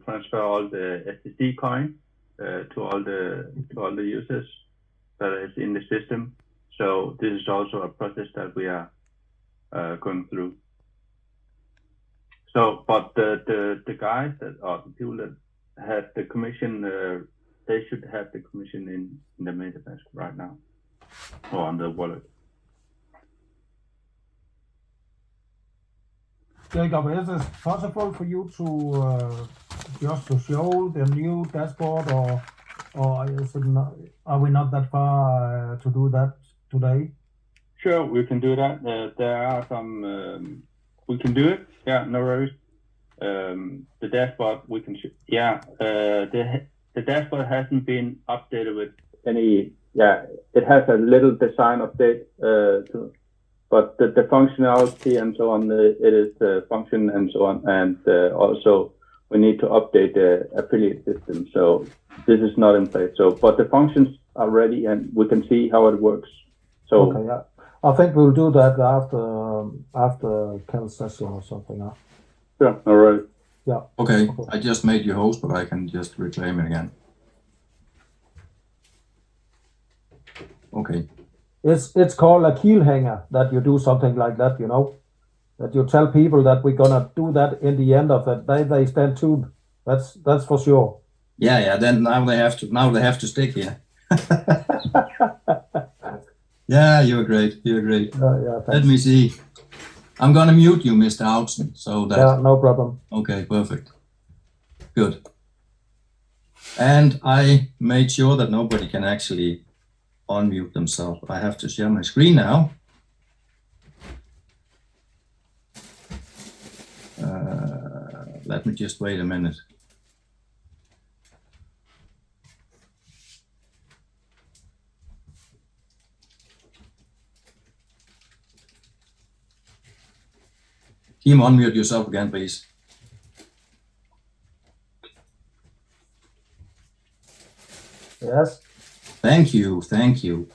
transfer all the STC coin to all the users that is in the system. So this is also a process that we are going through. So, but the guys or the people that had the commission, they should have the commission in the MetaMask right now or on the wallet. Jacob, is it possible for you to just to show the new dashboard, or is it not, are we not that far to do that today? Sure, we can do that. There are some, we can do it. Yeah, no worries. The dashboard we can, the dashboard hasn't been updated with any, it has a little design update but the functionality and so on, it is function and so on, and also we need to update the affiliate system. So this is not in place. So, but the functions are ready and we can see how it works. So okay, yeah. I think we'll do that after Kel's session or something. Huh? Yeah, all right. Yeah. Okay, I just made you host, but I can just reclaim it again. Okay. It's called a keel hanger that you do something like that, you know, that you tell people that we're gonna do that in the end of it. They stand tuned. That's for sure. Yeah. Then now they have to stick here. Yeah, you're great. You're great. Yeah, let me see. I'm gonna mute you, Mr. Houghton. So that. Yeah, no problem. Okay, perfect. Good. And I made sure that nobody can actually unmute themselves. I have to share my screen now. Let me just wait a minute. Kim, unmute yourself again, please. Yes. Thank you.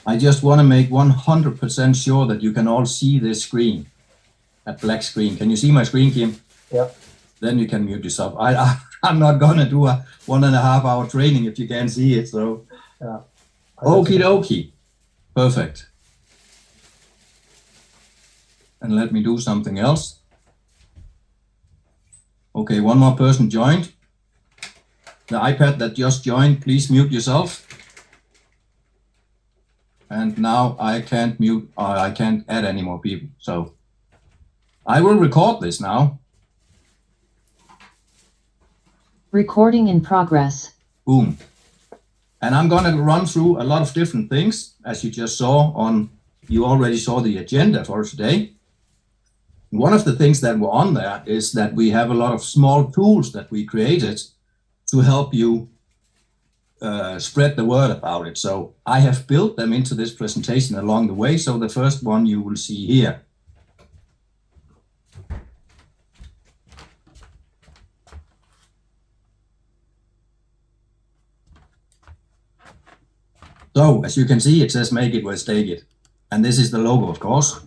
I just want to make 100% sure that you can all see this screen, that black screen. Can you see my screen, Kim? Yeah. Then you can mute yourself. I'm not going to do a 1.5 hour training if you can't see it. So, yeah. Okie dokie. Perfect. And let me do something else. Okay, one more person joined. The iPad that just joined, please mute yourself. And now I can't mute, I can't add any more people. So I will record this now. Recording in progress. Boom. And I'm going to run through a lot of different things, as you just saw you already saw the agenda for today. One of the things that were on there is that we have a lot of small tools that we created to help you spread the word about it. So I have built them into this presentation along the way. So the first one you will see here. So as you can see, it says make it where stake it. And this is the logo, of course.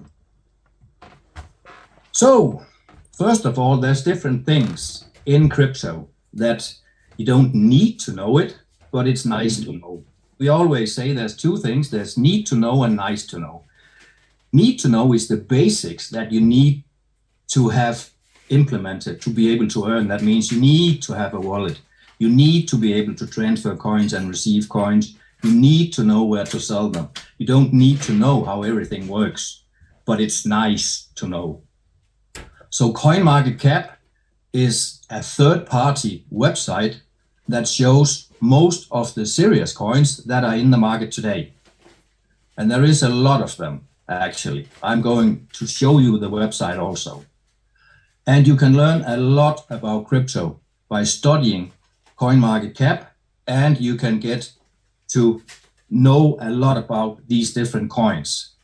So first of all, there's different things in crypto that you don't need to know it, but it's nice to know. We always say there's two things. There's need to know and nice to know. Need to know is the basics that you need to have implemented to be able to earn. That means you need to have a wallet. You need to be able to transfer coins and receive coins. You need to know where to sell them. You don't need to know how everything works, but it's nice to know. So CoinMarketCap is a third-party website that shows most of the serious coins that are in the market today. And there is a lot of them, actually. I'm going to show you the website also. And you can learn a lot about crypto by studying CoinMarketCap, and you can get to know a lot about these different coins,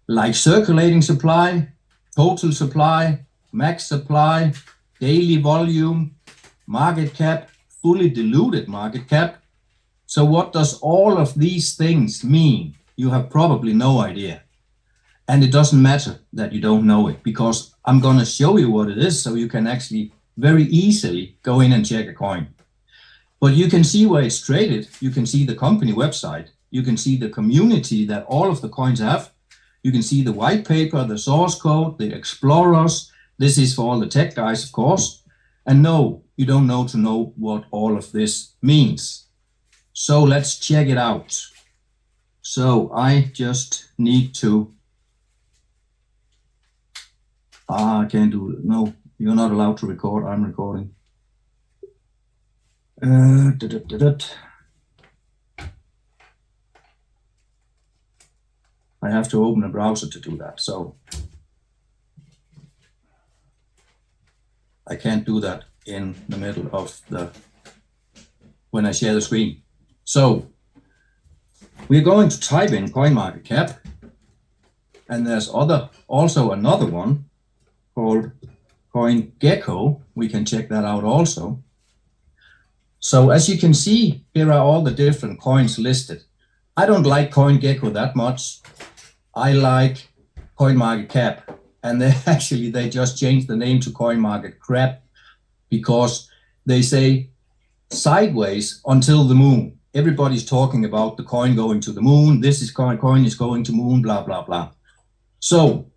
like circulating supply, total supply, max supply, daily volume, market cap, fully diluted market cap. So what does all of these things mean? You have probably no idea. And it doesn't matter that you don't know it, because I'm going to show you what it is so you can actually very easily go in and check a coin. But you can see where it's traded. You can see the company website. You can see the community that all of the coins have. You can see the white paper, the source code, the explorers. This is for all the tech guys, of course. And no, you don't know what all of this means. So let's check it out. So I just need to, I can't do it. No, you're not allowed to record. I'm recording. I have to open a browser to do that, so I can't do that in the middle of when I share the screen. So we're going to type in CoinMarketCap, and there's also another one called CoinGecko. We can check that out also. So as you can see, here are all the different coins listed. I don't like CoinGecko that much. I like CoinMarketCap, and they just changed the name to CoinMarketCap because they say sideways until the moon. Everybody's talking about the coin going to the moon. This is coin is going to moon, blah, blah, blah. So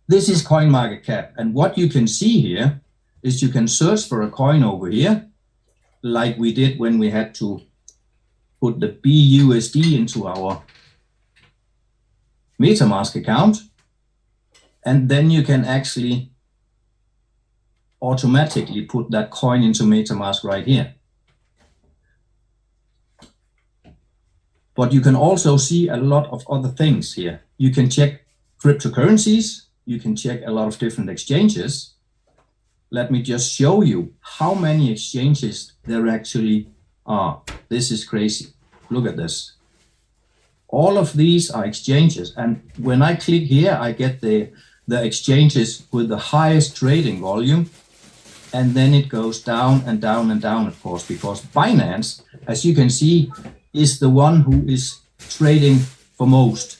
this is CoinMarketCap. And what you can see here is you can search for a coin over here, like we did when we had to put the BUSD into our MetaMask account. And then you can actually automatically put that coin into MetaMask right here. But you can also see a lot of other things here. You can check cryptocurrencies. You can check a lot of different exchanges. Let me just show you how many exchanges there actually are. This is crazy. Look at this. All of these are exchanges. And when I click here, I get the exchanges with the highest trading volume. And then it goes down and down and down, of course, because Binance, as you can see, is the one who is trading for most.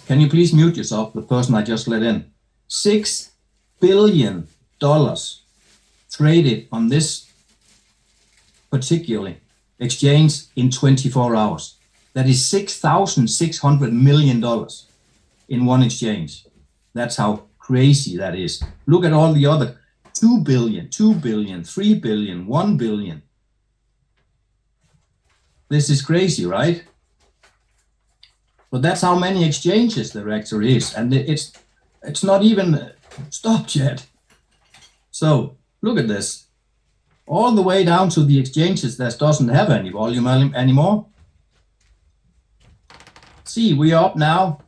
Can you please mute yourself, the person I just let in? $6 billion traded on this particular exchange in 24 hours. That is $6,600 million in one exchange. That's how crazy that is. Look at all the other 2 billion, 2 billion, 3 billion, 1 billion. This is crazy, right? But that's how many exchanges there actually is. And it's not even stopped yet. So look at this. All the way down to the exchanges that doesn't have any volume anymore. See, we are up now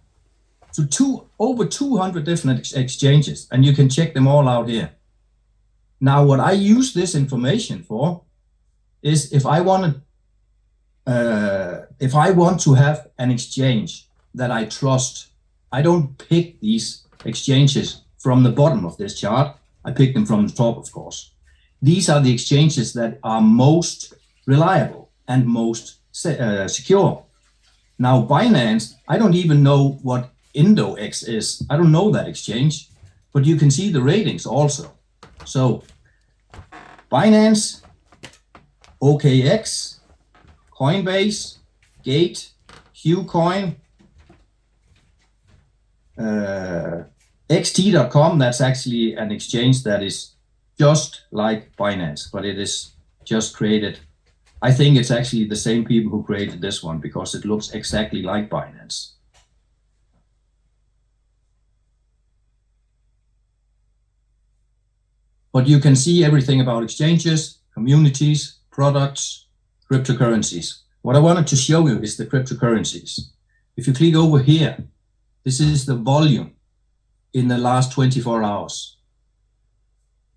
to over 200 different exchanges, and you can check them all out here. Now, what I use this information for is if I want to have an exchange that I trust, I don't pick these exchanges from the bottom of this chart. I pick them from the top, of course. These are the exchanges that are most reliable and most secure. Now, Binance, I don't even know what IndoX is. I don't know that exchange, but you can see the ratings also. So, Binance, OKX, Coinbase, Gate, Qcoin, xt.com, that's actually an exchange that is just like Binance, but it is just created. I think it's actually the same people who created this one because it looks exactly like Binance. But you can see everything about exchanges, communities, products, cryptocurrencies. What I wanted to show you is the cryptocurrencies. If you click over here, this is the volume in the last 24 hours.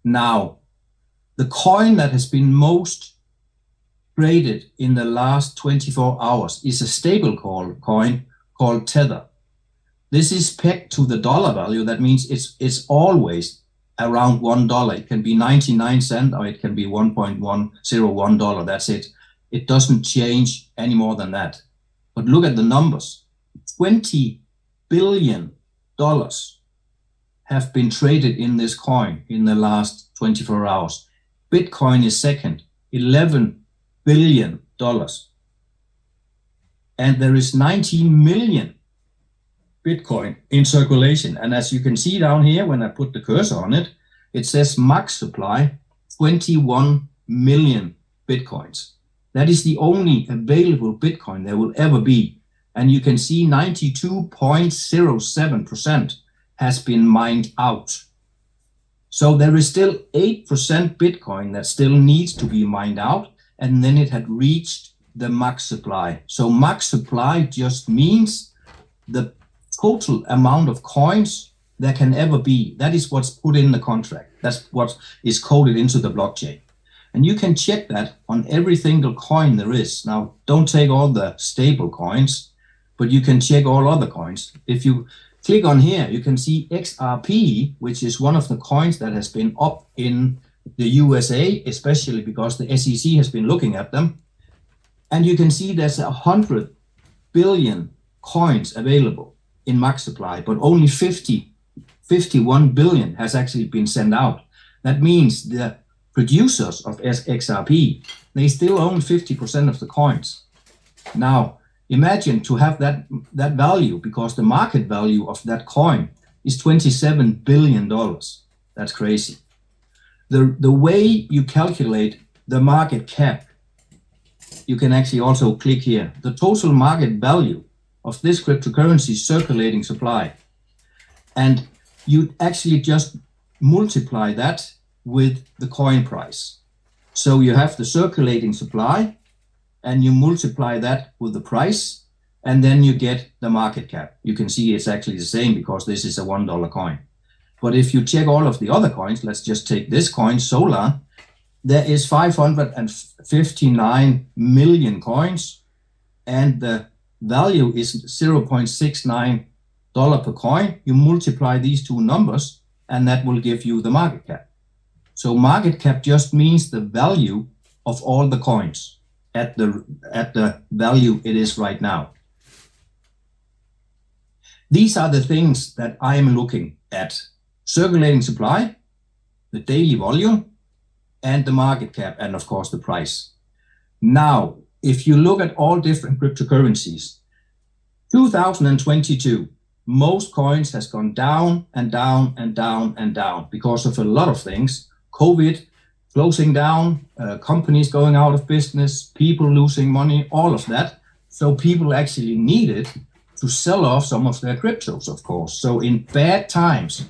Now, the coin that has been most traded in the last 24 hours is a stable coin called Tether. This is pegged to the dollar value. That means it's always around $1. It can be 99 cents or it can be $1.101. That's it. It doesn't change any more than that. But look at the numbers. $20 billion have been traded in this coin in the last 24 hours. Bitcoin is second, $11 billion. And there is 19 million Bitcoin in circulation. And as you can see down here, when I put the cursor on it, it says max supply, 21 million Bitcoins. That is the only available Bitcoin there will ever be. And you can see 92.07% has been mined out. So there is still 8% Bitcoin that still needs to be mined out, and then it had reached the max supply. So max supply just means the total amount of coins there can ever be. That is what's put in the contract. That's what is coded into the blockchain. And you can check that on every single coin there is. Now, don't take all the stable coins, but you can check all other coins. If you click on here, you can see XRP, which is one of the coins that has been up in the USA, especially because the SEC has been looking at them. And you can see there's 100 billion coins available in max supply, but only 51 billion has actually been sent out. That means the producers of XRP, they still own 50% of the coins. Now, imagine to have that value, because the market value of that coin is $27 billion. That's crazy. The way you calculate the market cap, you can actually also click here. The total market value of this cryptocurrency circulating supply. And you actually just multiply that with the coin price. So you have the circulating supply, and you multiply that with the price, and then you get the market cap. You can see it's actually the same because this is a $1 coin. But if you check all of the other coins, let's just take this coin, Solar, there is 559 million coins, and the value is $0.69 per coin. You multiply these two numbers, and that will give you the market cap. So market cap just means the value of all the coins at the value it is right now. These are the things that I am looking at: circulating supply, the daily volume, and the market cap, and of course the price. Now, if you look at all different cryptocurrencies, 2022, most coins has gone down and down and down and down because of a lot of things. COVID, closing down, companies going out of business, people losing money, all of that. So people actually needed to sell off some of their cryptos, of course. So in bad times,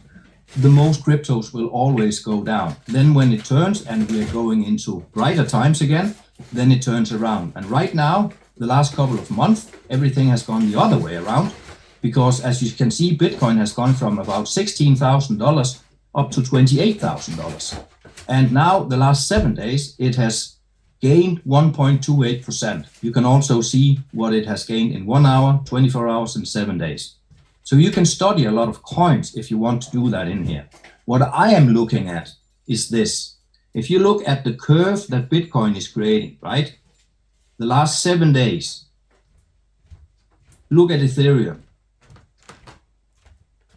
the most cryptos will always go down. Then when it turns and we're going into brighter times again, then it turns around. And right now, the last couple of months, everything has gone the other way around, because as you can see, Bitcoin has gone from about $16,000 up to $28,000. And now the last 7 days, it has gained 1.28%. You can also see what it has gained in 1 hour, 24 hours, and 7 days. So you can study a lot of coins if you want to do that in here. What I am looking at is this. If you look at the curve that Bitcoin is creating, right? The last 7 days, look at Ethereum.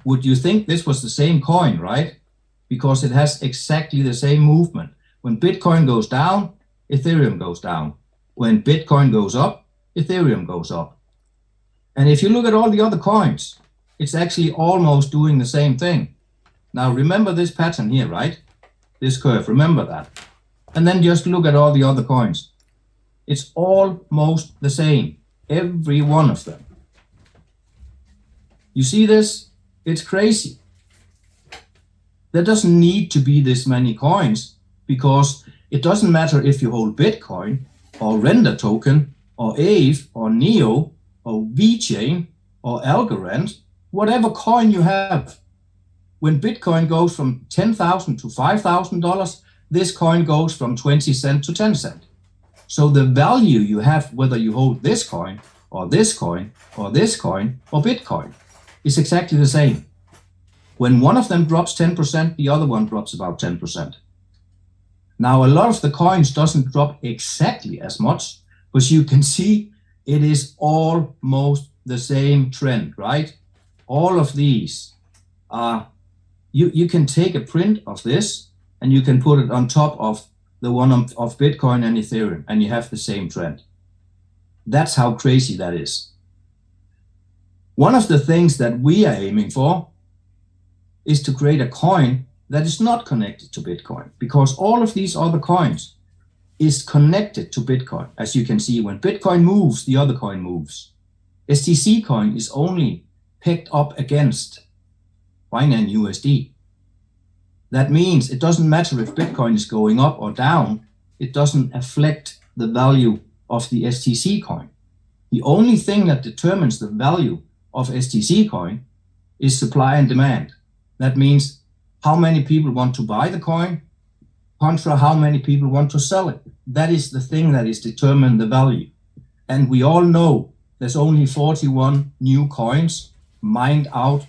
Would you think this was the same coin, right? Because it has exactly the same movement. When Bitcoin goes down, Ethereum goes down. When Bitcoin goes up, Ethereum goes up. And if you look at all the other coins, it's actually almost doing the same thing. Now remember this pattern here, right? This curve, remember that. And then just look at all the other coins. It's almost the same, every one of them. You see this? It's crazy. There doesn't need to be this many coins, because it doesn't matter if you hold Bitcoin or Render token or Aave or Neo or VeChain or Algorand, whatever coin you have. When Bitcoin goes from $10,000 to $5,000, this coin goes from 20 cents to 10 cents. So the value you have, whether you hold this coin or this coin or this coin or Bitcoin, is exactly the same. When one of them drops 10%, the other one drops about 10%. Now, a lot of the coins doesn't drop exactly as much, but you can see it is almost the same trend, right? All of these are you can take a print of this and you can put it on top of the one of Bitcoin and Ethereum, and you have the same trend. That's how crazy that is. One of the things that we are aiming for is to create a coin that is not connected to Bitcoin, because all of these other coins is connected to Bitcoin. As you can see, when Bitcoin moves, the other coin moves. STC coin is only picked up against Binance USD. That means it doesn't matter if Bitcoin is going up or down, it doesn't affect the value of the STC coin. The only thing that determines the value of STC coin is supply and demand. That means how many people want to buy the coin contra how many people want to sell it. That is the thing that is determining the value. And we all know there's only 41 new coins mined out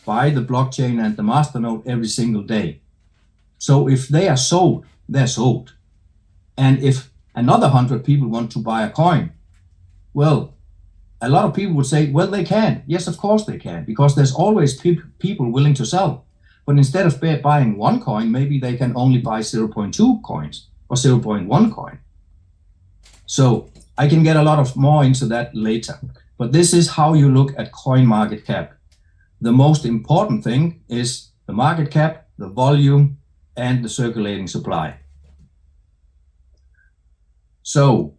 by the blockchain and the masternode every single day. So if they are sold, they're sold. And if another 100 people want to buy a coin, well, a lot of people would say, well, they can. Yes, of course they can, because there's always people willing to sell. But instead of buying one coin, maybe they can only buy 0.2 coins or 0.1 coin. So I can get a lot of more into that later. But this is how you look at coin market cap. The most important thing is the market cap, the volume, and the circulating supply. So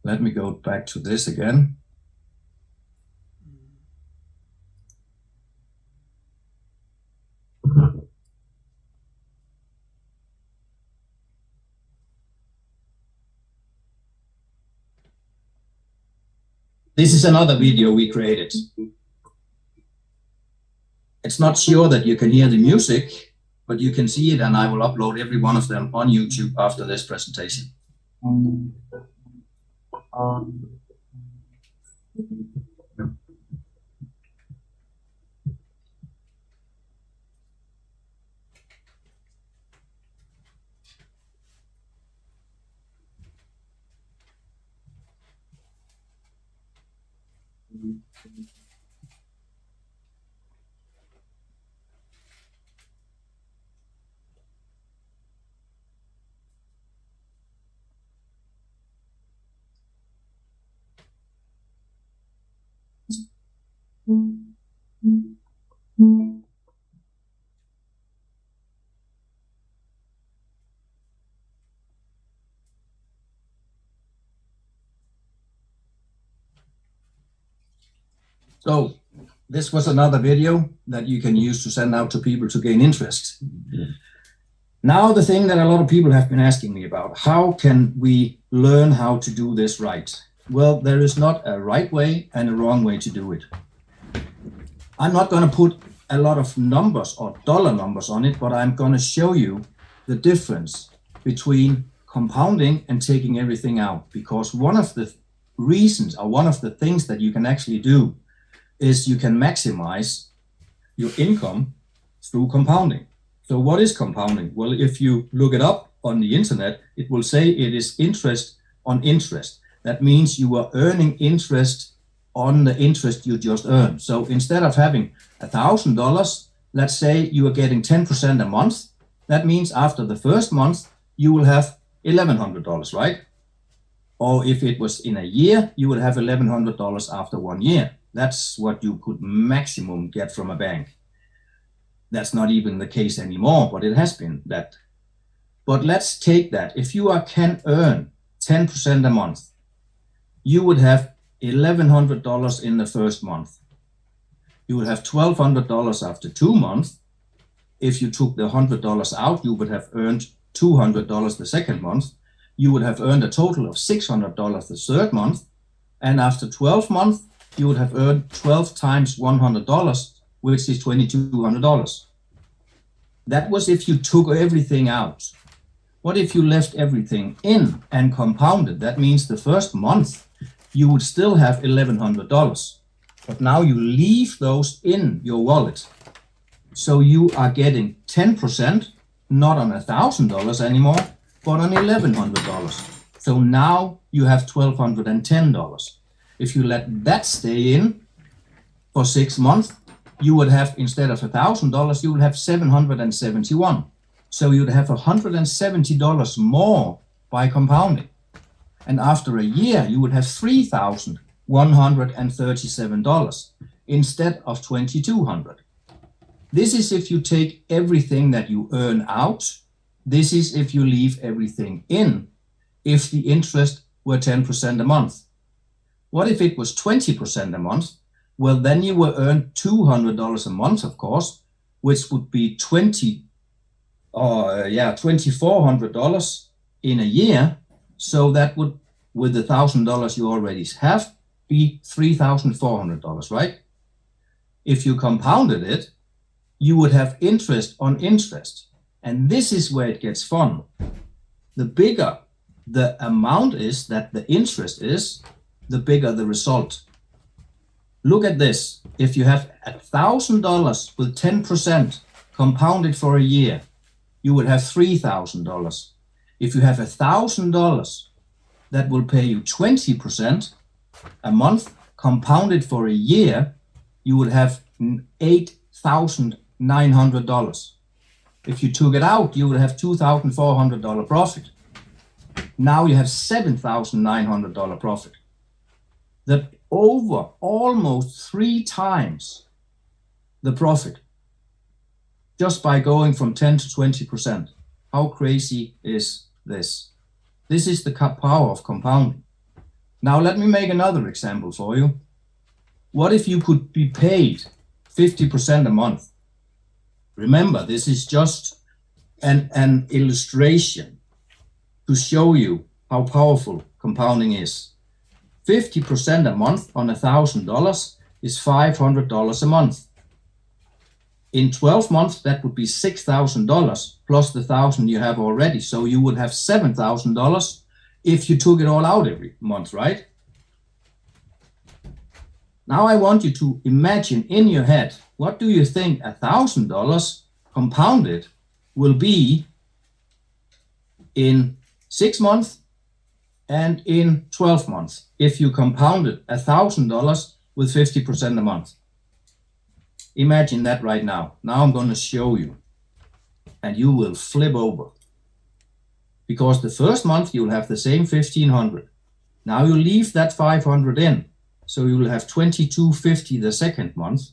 let me go back to this again. This is another video we created. It's not sure that you can hear the music, but you can see it, and I will upload every one of them on YouTube after this presentation. So this was another video that you can use to send out to people to gain interest. Now the thing that a lot of people have been asking me about, how can we learn how to do this right? Well, there is not a right way and a wrong way to do it. I'm not going to put a lot of numbers or dollar numbers on it, but I'm going to show you the difference between compounding and taking everything out. Because one of the reasons or one of the things that you can actually do is you can maximize your income through compounding. So what is compounding? Well, if you look it up on the internet, it will say it is interest on interest. That means you are earning interest on the interest you just earned. So instead of having $1,000, let's say you are getting 10% a month. That means after the first month, you will have $1,100, right? Or if it was in a year, you would have $1,100 after 1 year. That's what you could maximum get from a bank. That's not even the case anymore, but it has been that. But let's take that. If you can earn 10% a month, you would have $1,100 in the first month. You would have $1,200 after 2 months. If you took the $100 out, you would have earned $200 the second month. You would have earned a total of $600 the third month. And after 12 months, you would have earned 12 times $100, which is $2,200. That was if you took everything out. What if you left everything in and compounded? That means the first month you would still have $1,100, but now you leave those in your wallet. So you are getting 10%, not on $1,000 anymore, but on $1,100. So now you have $1,210. If you let that stay in for 6 months, you would have, instead of $1,000, you would have $771. So you'd have $170 more by compounding. And after a year, you would have $3,137 instead of $2,200. This is if you take everything that you earn out. This is if you leave everything in, if the interest were 10% a month. What if it was 20% a month? Well, then you will earn $200 a month, of course, which would be $2,400 in a year. So that would, with the $1,000 you already have, be $3,400, right? If you compounded it, you would have interest on interest. And this is where it gets fun. The bigger the amount is that the interest is, the bigger the result. Look at this. If you have $1,000 with 10% compounded for a year, you would have $3,000. If you have $1,000 that will pay you 20% a month compounded for a year, you would have $8,900. If you took it out, you would have $2,400 profit. Now you have $7,900 profit. That over almost 3 times the profit just by going from 10 to 20%. How crazy is this? This is the power of compounding. Now let me make another example for you. What if you could be paid 50% a month? Remember, this is just an illustration to show you how powerful compounding is. 50% a month on $1,000 is $500 a month. In 12 months, that would be $6,000 plus the $1,000 you have already. So you would have $7,000 if you took it all out every month, right? Now I want you to imagine in your head, what do you think $1,000 compounded will be in 6 months and in 12 months if you compounded $1,000 with 50% a month? Imagine that right now. Now I'm going to show you, and you will flip over. Because the first month you'll have the same 1,500. Now you leave that 500 in, so you will have 2,250 the second month.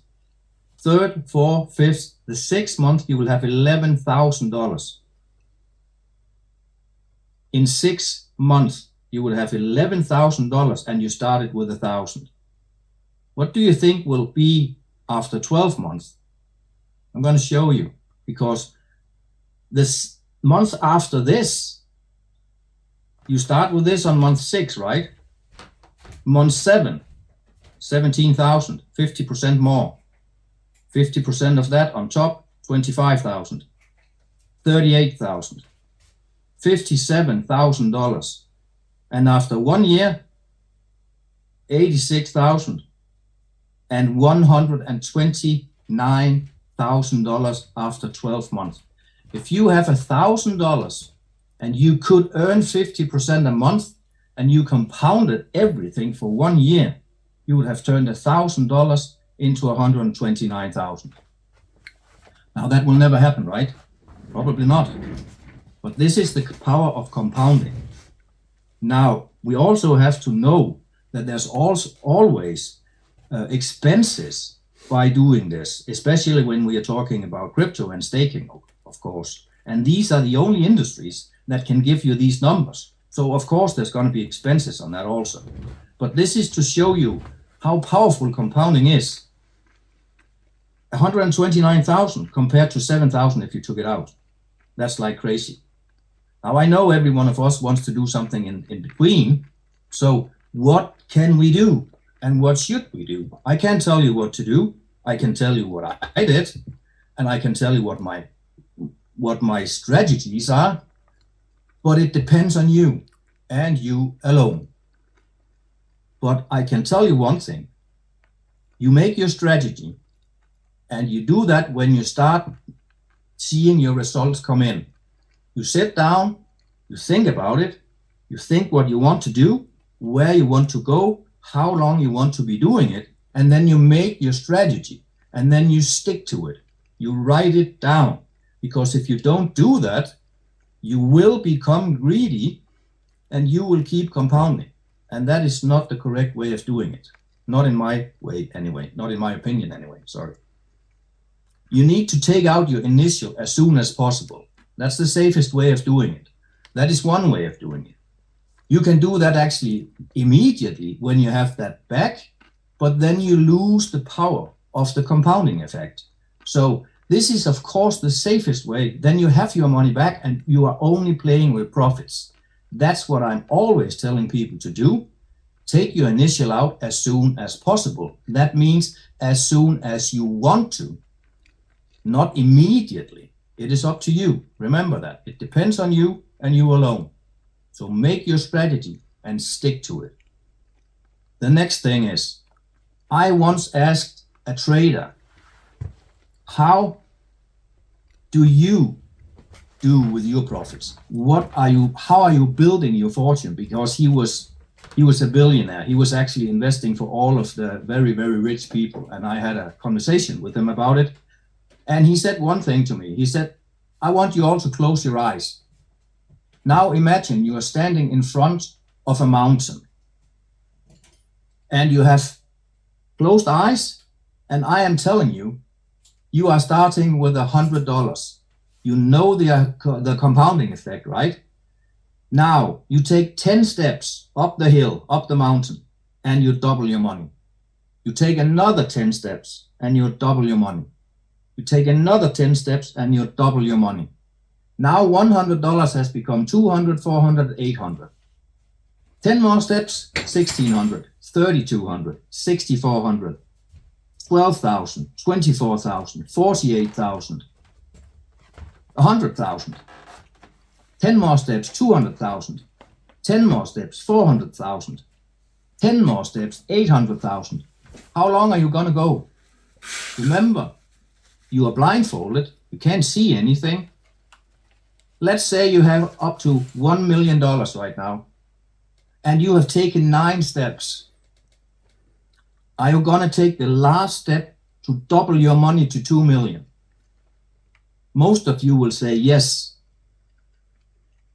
Third, fourth, fifth, the 6th month you will have $11,000. In 6 months you will have $11,000 and you started with 1,000. What do you think will be after 12 months? I'm going to show you, because this month after this, you start with this on month 6, right? Month 7, 17,000, 50% more. 50% of that on top, 25,000, 38,000, $57,000. And after 1 year, 86,000 and $129,000 after 12 months. If you have $1,000 and you could earn 50% a month and you compounded everything for 1 year, you would have turned $1,000 into 129,000. Now that will never happen, right? Probably not. But this is the power of compounding. Now, we also have to know that there's also always expenses by doing this, especially when we are talking about crypto and staking, of course. And these are the only industries that can give you these numbers. So of course there's going to be expenses on that also. But this is to show you how powerful compounding is. 129,000 compared to 7,000 if you took it out. That's like crazy. Now I know every one of us wants to do something in between. So what can we do? And what should we do? I can't tell you what to do. I can tell you what I did, and I can tell you what my strategies are, but it depends on you and you alone. But I can tell you one thing. You make your strategy, and you do that when you start seeing your results come in. You sit down, you think about it, you think what you want to do, where you want to go, how long you want to be doing it, and then you make your strategy. and then you stick to it. You write it down, because if you don't do that, you will become greedy and you will keep compounding. And that is not the correct way of doing it. Not in my way anyway, not in my opinion anyway, sorry. You need to take out your initial as soon as possible. That's the safest way of doing it. That is one way of doing it. You can do that actually immediately when you have that back, but then you lose the power of the compounding effect. So this is of course the safest way. Then you have your money back and you are only playing with profits. That's what I'm always telling people to do. Take your initial out as soon as possible. That means as soon as you want to, not immediately. It is up to you. Remember that. It depends on you and you alone. So make your strategy and stick to it. The next thing is, I once asked a trader, how do you do with your profits? How are you building your fortune? Because he was a billionaire. He was actually investing for all of the very, very rich people. And I had a conversation with him about it. And he said one thing to me. He said, I want you all to close your eyes. Now imagine you are standing in front of a mountain and you have closed eyes, and I am telling you, you are starting with $100. You know the compounding effect, right? Now you take 10 steps up the hill, up the mountain, and you double your money. You take another 10 steps and you double your money. You take another 10 steps and you double your money. Now $100 has become $200, $400, $800. 10 more steps, $1,600, $3,200, $6,400, $12,000, $24,000, $48,000, $100,000. 10 more steps, $200,000. 10 more steps, $400,000. 10 more steps, $800,000. How long are you going to go? Remember, you are blindfolded. You can't see anything. Let's say you have up to $1 million right now, and you have taken 9 steps. Are you going to take the last step to double your money to 2 million? Most of you will say yes.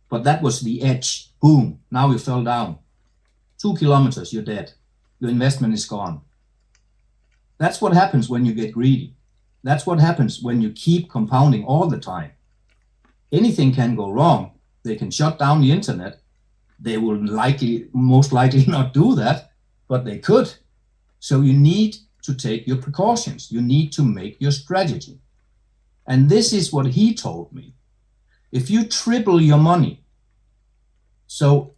But that was the edge. Boom. Now you fell down. 2 kilometers, you're dead. Your investment is gone. That's what happens when you get greedy. That's what happens when you keep compounding all the time. Anything can go wrong. They can shut down the internet. They will most likely not do that, but they could. So you need to take your precautions. You need to make your strategy. And this is what he told me. If you triple your money, so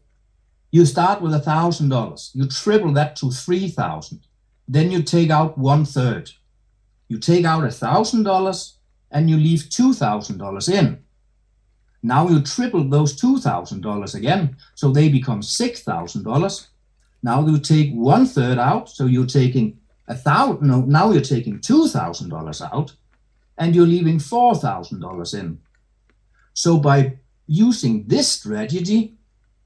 you start with $1,000, you triple that to 3,000, then you take out 1/3. You take out $1,000 and you leave $2,000 in. Now you triple those $2,000 again, so they become $6,000. Now you take 1/3 out, so you're taking now you're taking $2,000 out, and you're leaving $4,000 in. So by using this strategy,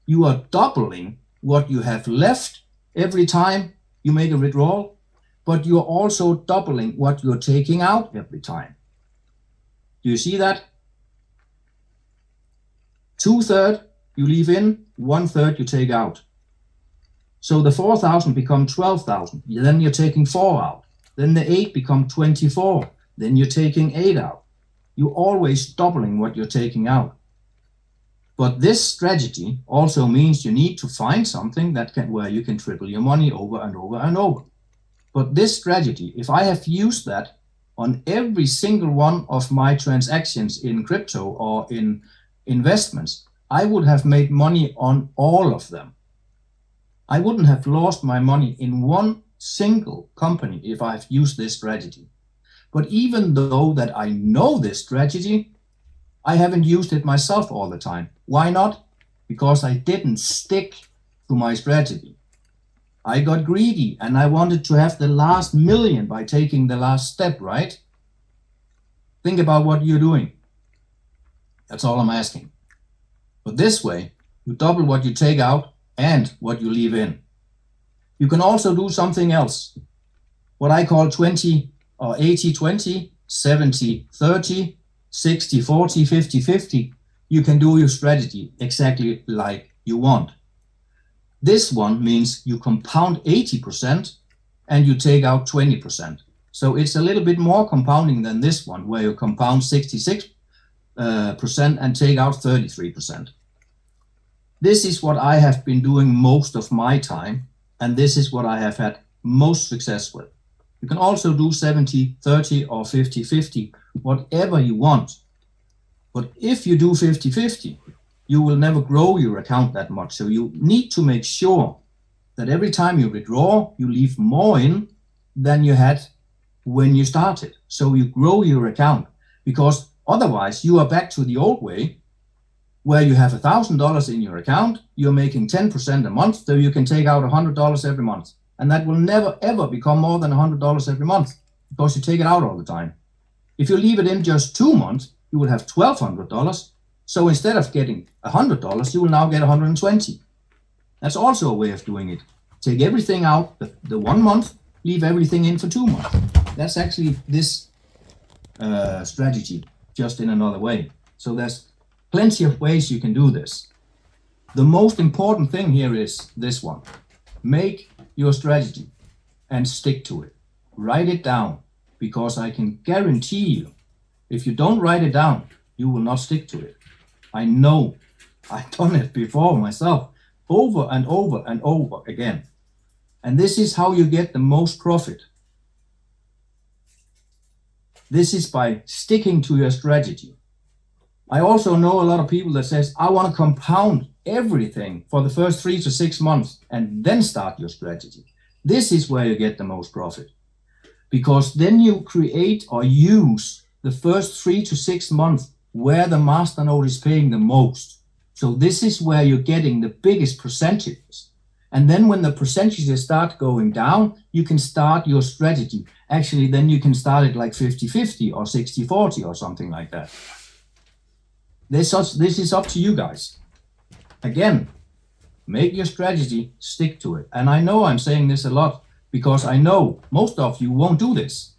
you are doubling what you have left every time you make a withdrawal, but you're also doubling what you're taking out every time. Do you see that? 2/3 you leave in, 1/3 you take out. So the 4,000 become 12,000. Then you're taking 4 out. Then the 8 become 24. Then you're taking 8 out. You're always doubling what you're taking out. But this strategy also means you need to find something where you can triple your money over and over and over. But this strategy, if I have used that on every single one of my transactions in crypto or in investments, I would have made money on all of them. I wouldn't have lost my money in one single company if I've used this strategy. But even though that I know this strategy, I haven't used it myself all the time. Why not? Because I didn't stick to my strategy. I got greedy and I wanted to have the last million by taking the last step, right? Think about what you're doing. That's all I'm asking. But this way, you double what you take out and what you leave in. You can also do something else, what I call 20 or 80-20, 70-30, 60-40, 50-50, you can do your strategy exactly like you want. This one means you compound 80% and you take out 20%. So it's a little bit more compounding than this one, where you compound 66% and take out 33%. This is what I have been doing most of my time, and this is what I have had most success with. You can also do 70-30 or 50-50, whatever you want. But if you do 50-50, you will never grow your account that much. So you need to make sure that every time you withdraw, you leave more in than you had when you started. So you grow your account, because otherwise you are back to the old way, where you have $1,000 in your account, you're making 10% a month, so you can take out $100 every month. And that will never ever become more than $100 every month, because you take it out all the time. If you leave it in just 2 months, you will have $1,200. So instead of getting $100, you will now get 120. That's also a way of doing it. Take everything out the 1 month, leave everything in for 2 months. That's actually this strategy, just in another way. So there's plenty of ways you can do this. The most important thing here is this one. Make your strategy and stick to it. Write it down, because I can guarantee you, if you don't write it down, you will not stick to it. I know, I've done it before myself, over and over and over again. And this is how you get the most profit. This is by sticking to your strategy. I also know a lot of people that says, I want to compound everything for the first 3 to 6 months and then start your strategy. This is where you get the most profit, because then you create or use the first 3 to 6 months where the masternode is paying the most. So this is where you're getting the biggest percentages. And then when the percentages start going down, you can start your strategy. Actually, then you can start it like 50-50 or 60-40 or something like that. This is up to you guys. Again, make your strategy, stick to it. And I know I'm saying this a lot, because I know most of you won't do this.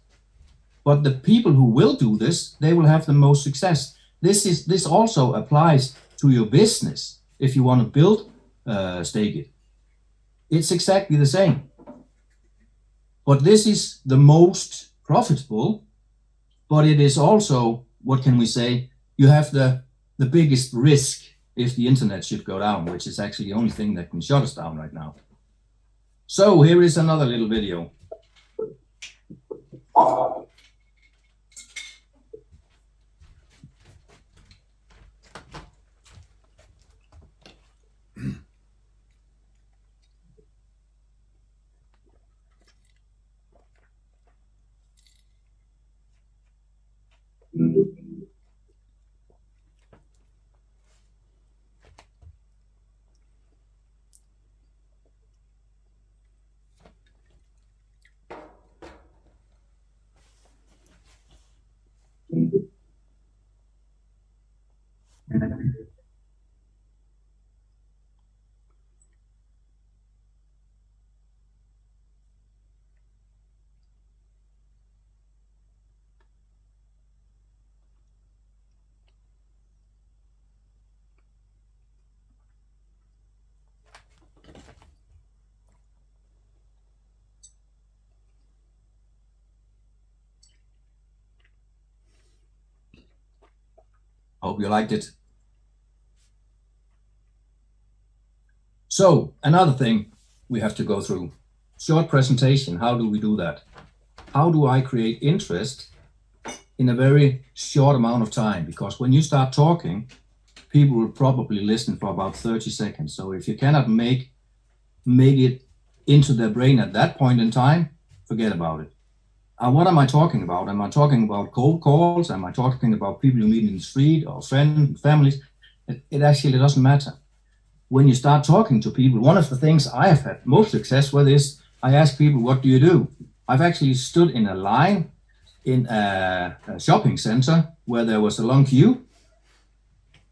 But the people who will do this, they will have the most success. This also applies to your business. If you want to build, stake it. It's exactly the same. But this is the most profitable, but it is also, what can we say, you have the biggest risk if the internet should go down, which is actually the only thing that can shut us down right now. So here is another little video. Hope you liked it. So another thing we have to go through. Short presentation. How do we do that? How do I create interest in a very short amount of time? Because when you start talking, people will probably listen for about 30 seconds. So if you cannot make it into their brain at that point in time, forget about it. What am I talking about? Am I talking about cold calls? Am I talking about people you meet in the street or friends, families? It actually doesn't matter. When you start talking to people, one of the things I have had most success with is I ask people, what do you do? I've actually stood in a line in a shopping center where there was a long queue.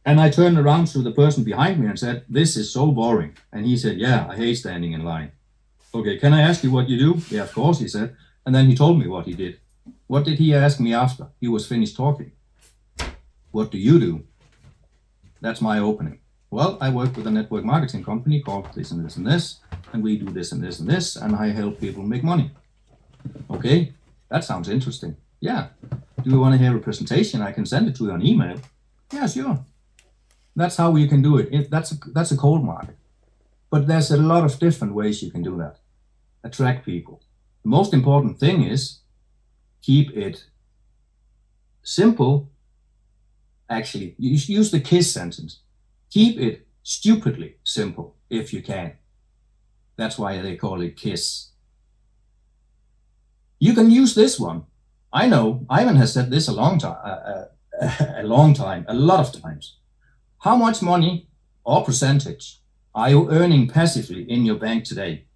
And I turned around to the person behind me and said, this is so boring. And he said, yeah, I hate standing in line. Okay, can I ask you what you do? Yeah, of course, he said. And then he told me what he did. What did he ask me after he was finished talking? What do you do? That's my opening. Well, I work with a network marketing company called this and this and this, and we do this and this and this, and I help people make money. Okay, that sounds interesting. Yeah. Do you want to hear a presentation? I can send it to you on email. Yeah, sure. That's how you can do it. That's a cold market. But there's a lot of different ways you can do that. Attract people. The most important thing is keep it simple. Actually, you use the KISS sentence. Keep it stupidly simple if you can. That's why they call it KISS. You can use this one. I know Ivan has said this a long time, a lot of times. How much money or percentage are you earning passively in your bank today?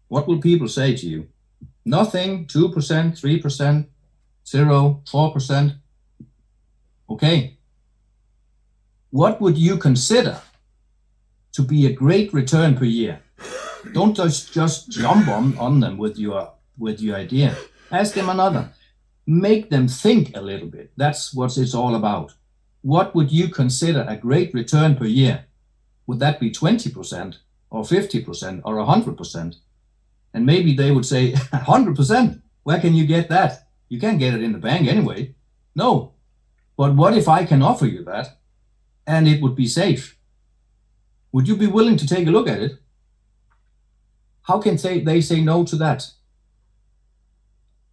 What will people say to you? Nothing, 2%, 3%, 0, 4%. Okay. What would you consider to be a great return per year? Don't just jump on them with your idea. Ask them another. Make them think a little bit. That's what it's all about. What would you consider a great return per year? Would that be 20% or 50% or 100%? And maybe they would say 100%. Where can you get that? You can't get it in the bank anyway. No. But what if I can offer you that and it would be safe? Would you be willing to take a look at it? How can they say no to that?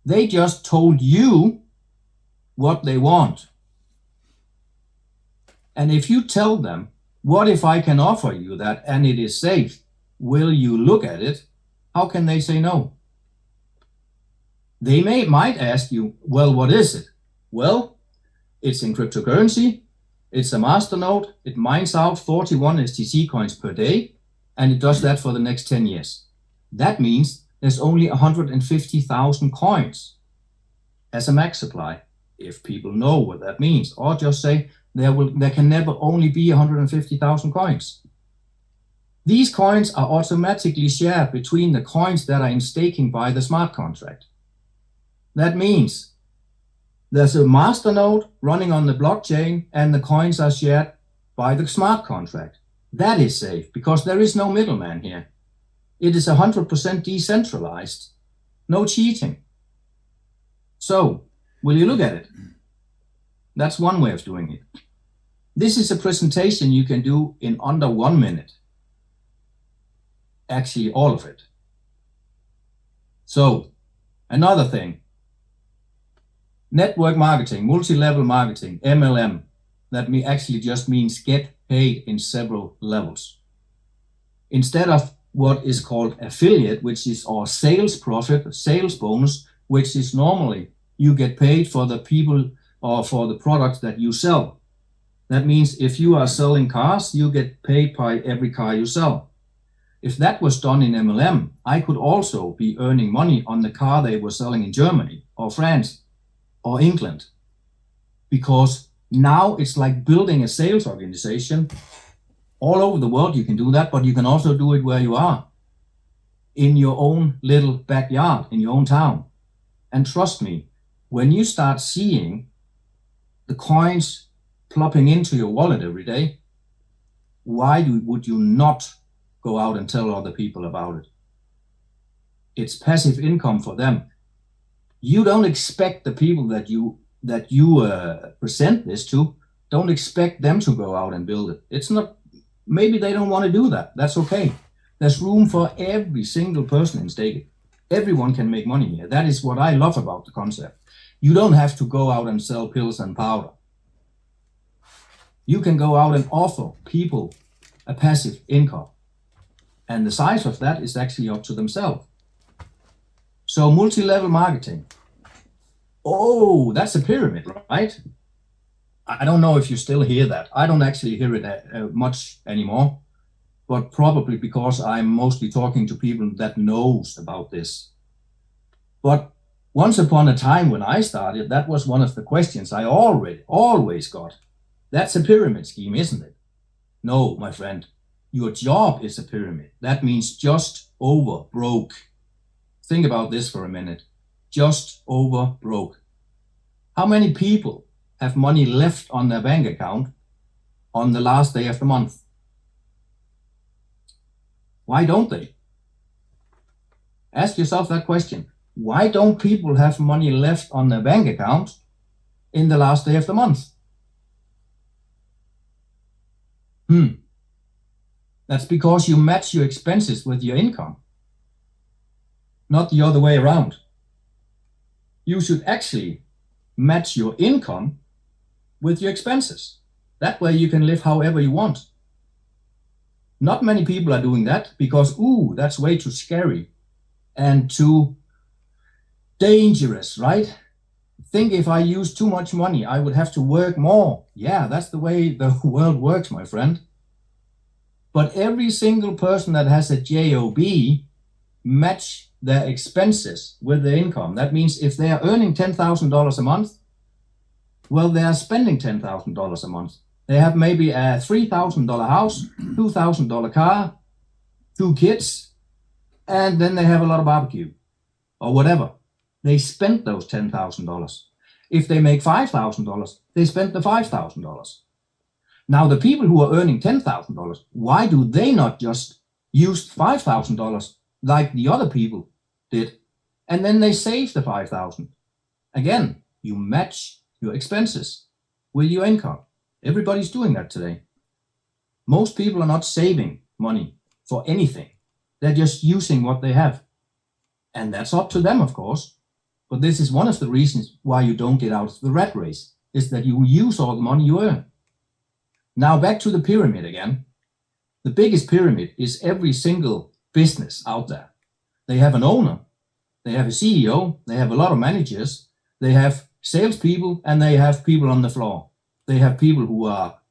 They just told you what they want. And if you tell them, what if I can offer you that and it is safe? Will you look at it? How can they say no? They might ask you, well, what is it? Well, it's in cryptocurrency. It's a masternode. It mines out 41 STC coins per day, and it does that for the next 10 years. That means there's only 150,000 coins as a max supply, if people know what that means, or just say there can never only be 150,000 coins. These coins are automatically shared between the coins that are in staking by the smart contract. That means there's a masternode running on the blockchain and the coins are shared by the smart contract. That is safe because there is no middleman here. It is 100% decentralized, no cheating. So, will you look at it? That's one way of doing it. This is a presentation you can do in under 1 minute. Actually, all of it. So, another thing. Network marketing, multi-level marketing, MLM. That actually just means get paid in several levels. Instead of what is called affiliate, which is our sales profit, sales bonus, which is normally you get paid for the people or for the products that you sell. That means if you are selling cars, you get paid by every car you sell. If that was done in MLM, I could also be earning money on the car they were selling in Germany or France or England. Because now it's like building a sales organization. All over the world you can do that, but you can also do it where you are. In your own little backyard, in your own town. And trust me, when you start seeing the coins plopping into your wallet every day, why would you not go out and tell other people about it? It's passive income for them. You don't expect the people that you present this to, don't expect them to go out and build it. It's not, maybe they don't want to do that. That's okay. There's room for every single person in staking. Everyone can make money here. That is what I love about the concept. You don't have to go out and sell pills and powder. You can go out and offer people a passive income. And the size of that is actually up to themselves. So multi-level marketing. Oh, that's a pyramid, right? I don't know if you still hear that. I don't actually hear it much anymore, but probably because I'm mostly talking to people that knows about this. But once upon a time when I started, that was one of the questions I always got. That's a pyramid scheme, isn't it? No, my friend, your job is a pyramid. That means just over broke. think about this for a minute. Just over broke. How many people have money left on their bank account on the last day of the month? Why don't they? Ask yourself that question. Why don't people have money left on their bank account in the last day of the month? That's because you match your expenses with your income, not the other way around. You should actually match your income with your expenses. That way you can live however you want. Not many people are doing that because, that's way too scary and too dangerous, right? Think if I use too much money, I would have to work more. Yeah, that's the way the world works, my friend. But every single person that has a job match their expenses with their income. That means if they are earning $10,000 a month, well, they are spending $10,000 a month. They have maybe a $3,000 house, $2,000 car, 2 kids, and then they have a lot of barbecue or whatever. They spent those $10,000. If they make $5,000, they spent the $5,000. Now, the people who are earning $10,000, why do they not just use $5,000 like the other people did? And then they save the $5,000. Again, you match your expenses with your income. Everybody's doing that today. Most people are not saving money for anything. They're just using what they have. And that's up to them, of course. But this is one of the reasons why you don't get out of the rat race, is that you use all the money you earn. Now back to the pyramid again. The biggest pyramid is every single business out there. They have an owner, they have a CEO, they have a lot of managers, they have salespeople, and they have people on the floor. They have people who are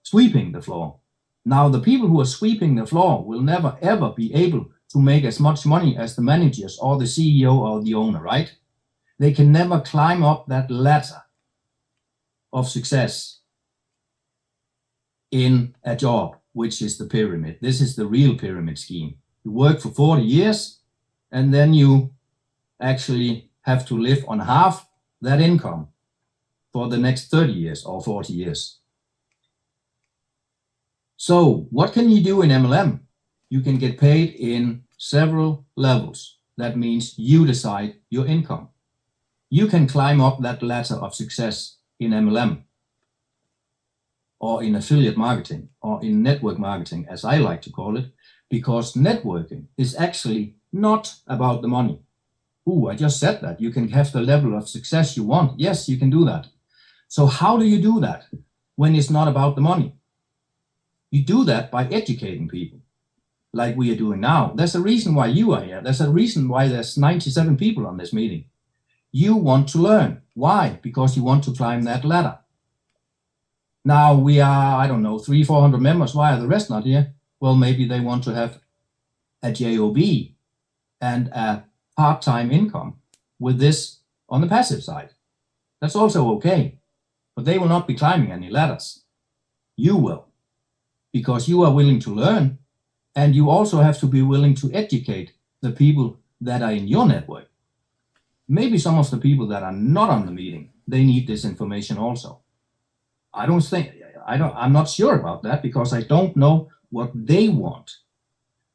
sweeping the floor. Now the people who are sweeping the floor will never ever be able to make as much money as the managers or the CEO or the owner, right? They can never climb up that ladder of success in a job, which is the pyramid. This is the real pyramid scheme. You work for 40 years and then you actually have to live on half that income for the next 30 years or 40 years. So what can you do in MLM? You can get paid in several levels. That means you decide your income. You can climb up that ladder of success in MLM, or in affiliate marketing, or in network marketing, as I like to call it, because networking is actually not about the money. I just said that. You can have the level of success you want. Yes, you can do that. So how do you do that when it's not about the money? You do that by educating people, like we are doing now. There's a reason why you are here. There's a reason why there's 97 people on this meeting. You want to learn. Why? Because you want to climb that ladder. Now we are, 300-400 members. Why are the rest not here? Well, maybe they want to have a job and a part-time income with this on the passive side. That's also okay, but they will not be climbing any ladders. You will, because you are willing to learn, and you also have to be willing to educate the people that are in your network. Maybe some of the people that are not on the meeting, they need this information also. I'm not sure about that because I don't know what they want.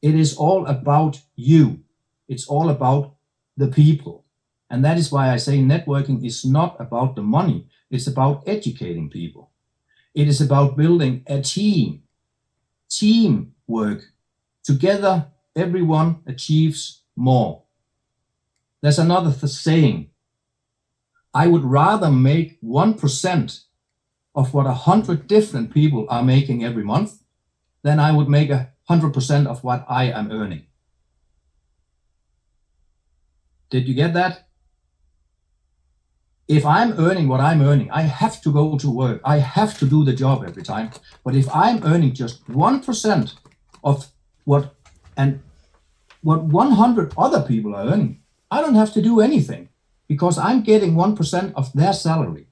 It is all about you. It's all about the people. And that is why I say networking is not about the money. It's about educating people. It is about building a team. Teamwork. Together, everyone achieves more. There's another saying. I would rather make 1% of what 100 different people are making every month than I would make 100% of what I am earning. Did you get that? If I'm earning what I'm earning, I have to go to work. I have to do the job every time. But if I'm earning just 1% of what 100 other people are earning, I don't have to do anything because I'm getting 1% of their salary.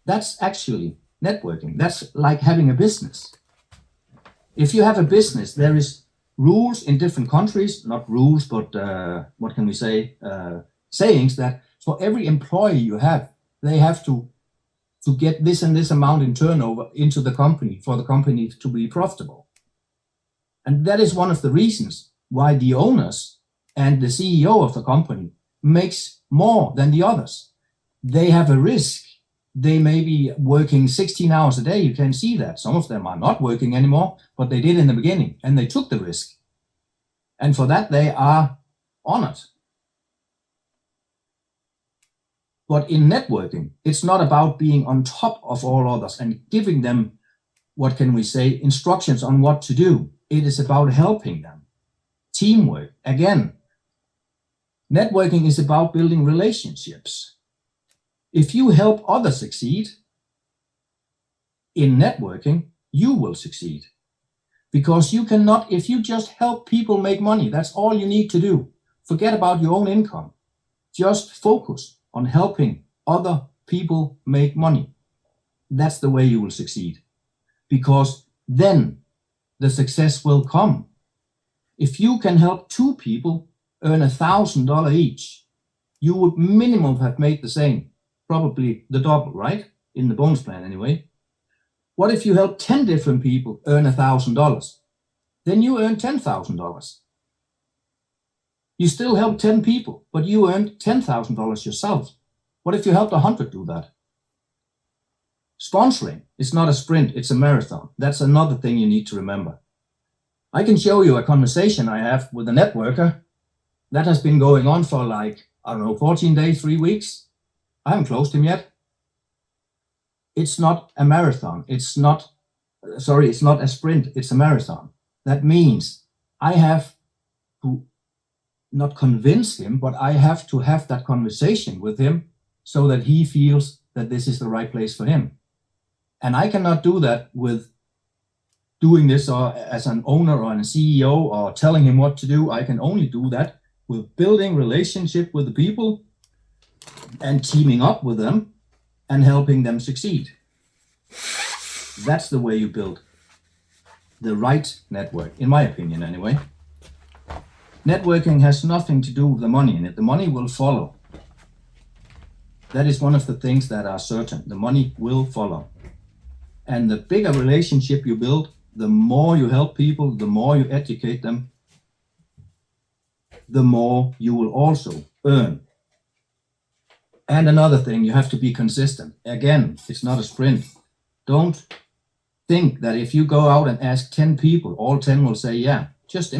That's actually networking. That's like having a business. If you have a business, there is rules in different countries, not rules, but what can we say? Sayings that for every employee you have, they have to get this and this amount in turnover into the company for the company to be profitable. And that is one of the reasons why the owners and the CEO of the company makes more than the others. They have a risk. They may be working 16 hours a day. You can see that. Some of them are not working anymore, but they did in the beginning and they took the risk. And for that, they are honored. But in networking, it's not about being on top of all others and giving them, what can we say, instructions on what to do. It is about helping them. Teamwork. Again, networking is about building relationships. If you help others succeed in networking, you will succeed. Because you cannot, if you just help people make money, that's all you need to do. Forget about your own income. Just focus on helping other people make money. That's the way you will succeed. Because then the success will come. If you can help 2 people earn $1,000 each, you would minimum have made the same, probably the double, right? In the bonus plan anyway. What if you help 10 different people earn $1,000? Then you earn $10,000. You still help 10 people, but you earned $10,000 yourself. What if you helped 100 do that? Sponsoring is not a sprint, it's a marathon. That's another thing you need to remember. I can show you a conversation I have with a networker that has been going on for 14 days, 3 weeks. I haven't closed him yet. It's not a marathon. It's not a sprint, it's a marathon. That means I have to not convince him, but I have to have that conversation with him so that he feels that this is the right place for him. And I cannot do that with doing this as an owner or a CEO or telling him what to do. I can only do that with building relationship with the people and teaming up with them and helping them succeed. That's the way you build the right network, in my opinion anyway. Networking has nothing to do with the money in it. The money will follow. That is one of the things that are certain. The money will follow. And the bigger relationship you build, the more you help people, the more you educate them, the more you will also earn. And another thing, you have to be consistent. Again, it's not a sprint. Don't think that if you go out and ask 10 people, all 10 will say, yeah. Just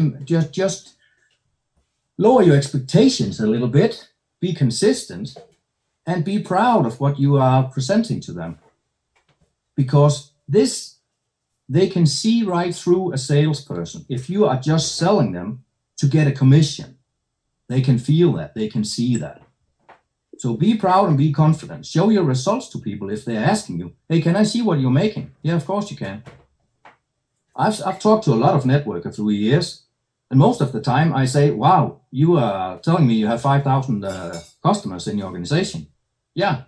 lower your expectations a little bit, be consistent, and be proud of what you are presenting to them. Because they can see right through a salesperson. If you are just selling them to get a commission, they can feel that, they can see that. So be proud and be confident. Show your results to people if they're asking you, hey, can I see what you're making? Yeah, of course you can. I've talked to a lot of networkers through the years, and most of the time I say, wow, you are telling me you have 5,000 customers in your organization. Yeah.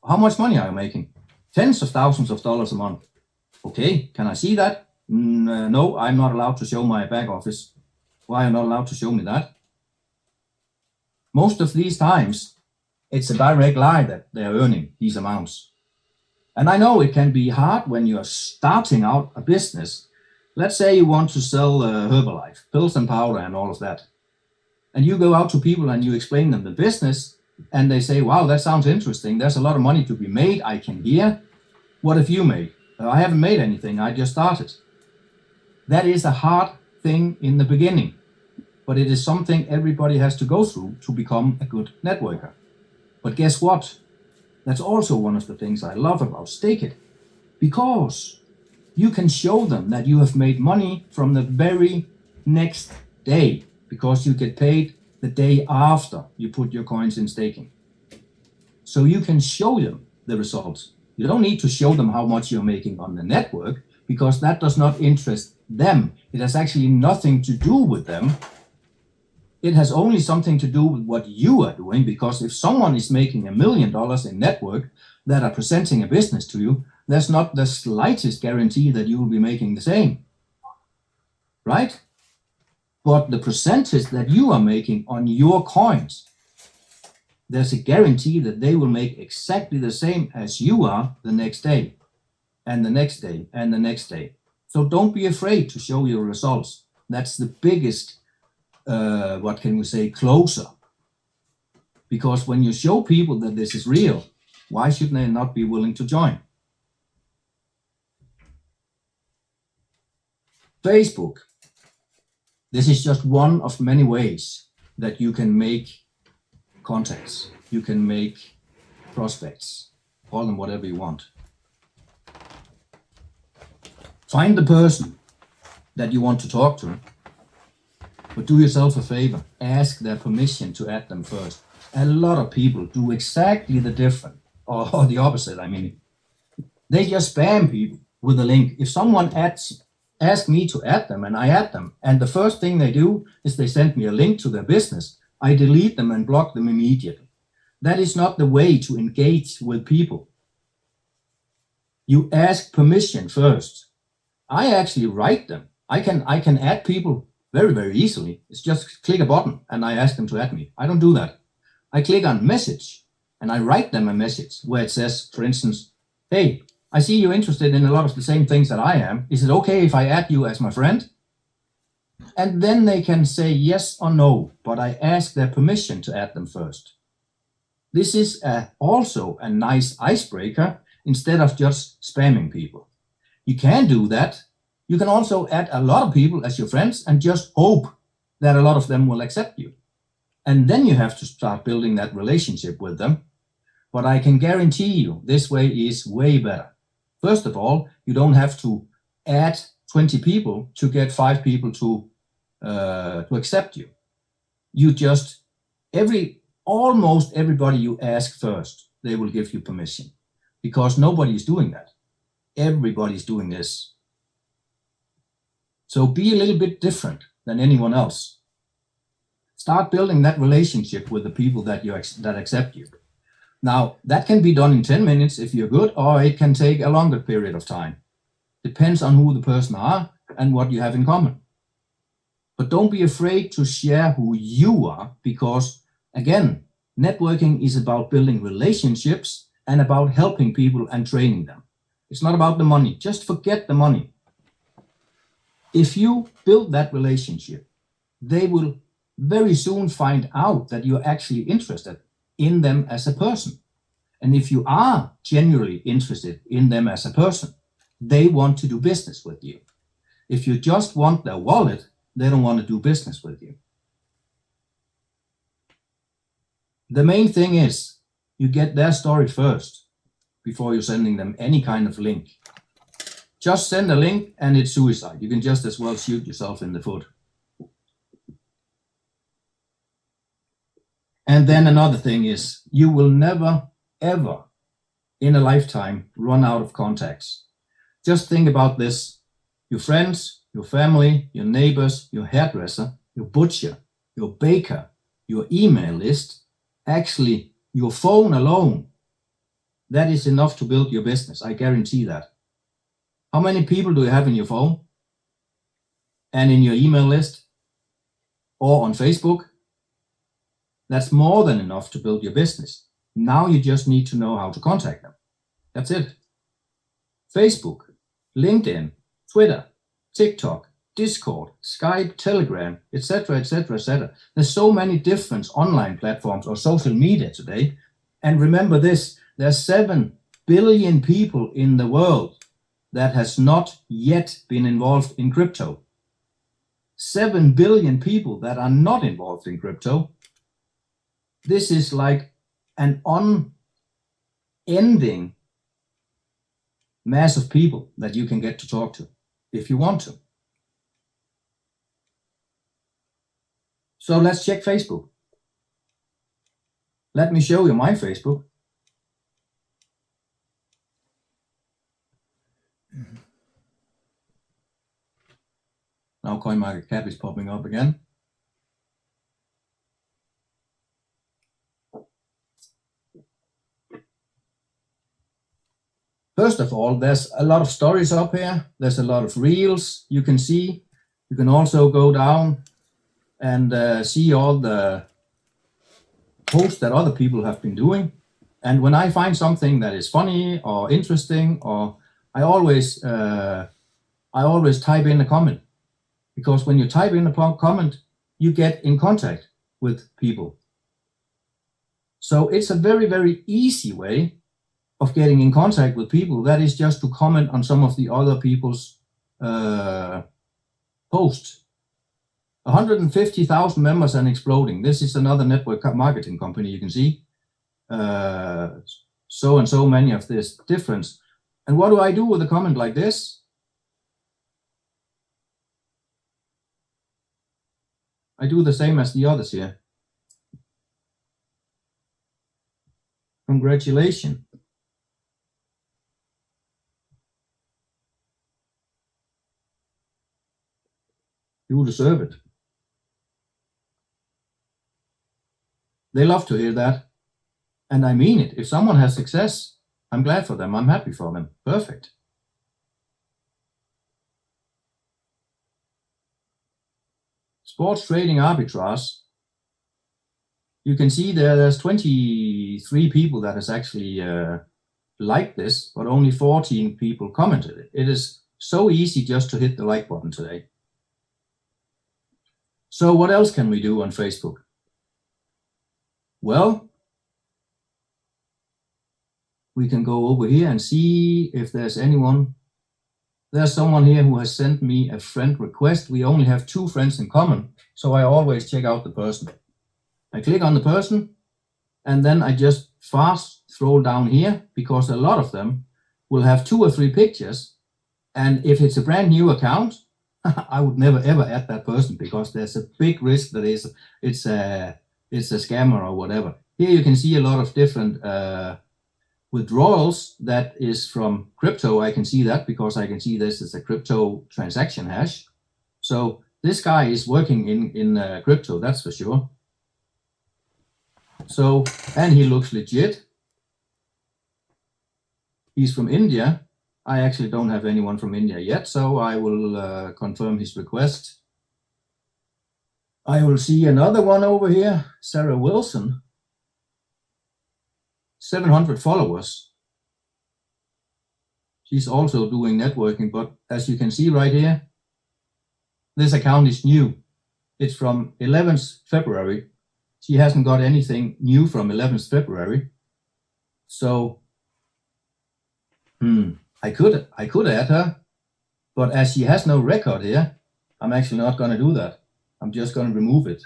How much money are you making? Tens of thousands of dollars a month. Okay, can I see that? No, I'm not allowed to show my back office. Why are you not allowed to show me that? Most of these times, it's a direct lie that they're earning these amounts. And I know it can be hard when you're starting out a business. Let's say you want to sell Herbalife, pills and powder and all of that. And you go out to people and you explain them the business and they say, wow, that sounds interesting. There's a lot of money to be made. I can hear. What have you made? I haven't made anything. I just started. That is a hard thing in the beginning, but it is something everybody has to go through to become a good networker. But guess what? That's also one of the things I love about Stake It, because you can show them that you have made money from the very next day, because you get paid the day after you put your coins in staking. So you can show them the results. You don't need to show them how much you're making on the network, because that does not interest them. It has actually nothing to do with them. It has only something to do with what you are doing, because if someone is making $1 million in network that are presenting a business to you, there's not the slightest guarantee that you will be making the same, right? but the percentage that you are making on your coins, there's a guarantee that they will make exactly the same as you are the next day, and the next day, and the next day. So don't be afraid to show your results. That's the biggest, what can we say, closer. Because when you show people that this is real, why should they not be willing to join? Facebook. This is just one of many ways that you can make contacts. You can make prospects. Call them whatever you want. Find the person that you want to talk to, but do yourself a favor. Ask their permission to add them first. A lot of people do exactly the different, or the opposite, I mean. They just spam people with a link. If someone asks me to add them and I add them, and the first thing they do is they send me a link to their business, I delete them and block them immediately. That is not the way to engage with people. You ask permission first. I actually write them. I can add people very, very easily. It's just click a button and I ask them to add me. I don't do that. I click on message and I write them a message where it says, for instance, hey, I see you're interested in a lot of the same things that I am. Is it okay if I add you as my friend? And then they can say yes or no, but I ask their permission to add them first. This is also a nice icebreaker instead of just spamming people. You can do that. You can also add a lot of people as your friends and just hope that a lot of them will accept you. And then you have to start building that relationship with them. But I can guarantee you this way is way better. First of all, you don't have to add 20 people to get 5 people to accept you. You just, almost everybody you ask first, they will give you permission, because nobody is doing that. Everybody's doing this. So be a little bit different than anyone else. Start building that relationship with the people that accept you. Now, that can be done in 10 minutes if you're good, or it can take a longer period of time. Depends on who the person are and what you have in common. But don't be afraid to share who you are, because, again, networking is about building relationships and about helping people and training them. It's not about the money. Just forget the money. If you build that relationship, they will very soon find out that you're actually interested in them as a person. And if you are genuinely interested in them as a person, they want to do business with you. If you just want their wallet, they don't want to do business with you. The main thing is you get their story first before you're sending them any kind of link. Just send a link and it's suicide. You can just as well shoot yourself in the foot. And then another thing is you will never, ever in a lifetime run out of contacts. Just think about this. Your friends, your family, your neighbors, your hairdresser, your butcher, your baker, your email list, actually your phone alone, that is enough to build your business. I guarantee that. How many people do you have in your phone and in your email list or on Facebook? That's more than enough to build your business. Now you just need to know how to contact them. That's it. Facebook, LinkedIn, Twitter, TikTok, Discord, Skype, Telegram, etc., etc., etc. There's so many different online platforms or social media today. And remember this, there's 7 billion people in the world that has not yet been involved in crypto. 7 billion people that are not involved in crypto. This is like an unending mass of people that you can get to talk to if you want to. So let's check Facebook. Let me show you my Facebook. Now CoinMarketCap is popping up again. First of all, there's a lot of stories up here. There's a lot of reels you can see. You can also go down and see all the posts that other people have been doing. And when I find something that is funny or interesting, or I always type in a comment, because when you type in a comment, you get in contact with people. So it's a very, very easy way of getting in contact with people. That is just to comment on some of the other people's posts. 150,000 members and exploding. This is another network marketing company. You can see so and so many of this difference. And what do I do with a comment like this? I do the same as the others here. Congratulations. You deserve it. They love to hear that. And I mean it. If someone has success, I'm glad for them. I'm happy for them. Perfect. Sports trading arbitrage. You can see there's 23 people that has actually liked this, but only 14 people commented it. It is so easy just to hit the like button today. So what else can we do on Facebook? Well, we can go over here and see if there's anyone. There's someone here who has sent me a friend request. We only have 2 friends in common, so I always check out the person. I click on the person, and then I just fast scroll down here, because a lot of them will have 2 or 3 pictures. And if it's a brand new account, I would never ever add that person, because there's a big risk that it's a scammer or whatever. Here you can see a lot of different withdrawals that is from crypto. I can see that because I can see this is a crypto transaction hash. So this guy is working in crypto, that's for sure. So, and he looks legit. He's from India. I actually don't have anyone from India yet, so I will confirm his request. I will see another one over here, Sarah Wilson. 700 followers. She's also doing networking, but as you can see right here, this account is new. It's from 11th February. She hasn't got anything new from 11th February. So, I could add her, but as she has no record here, I'm actually not going to do that. I'm just going to remove it.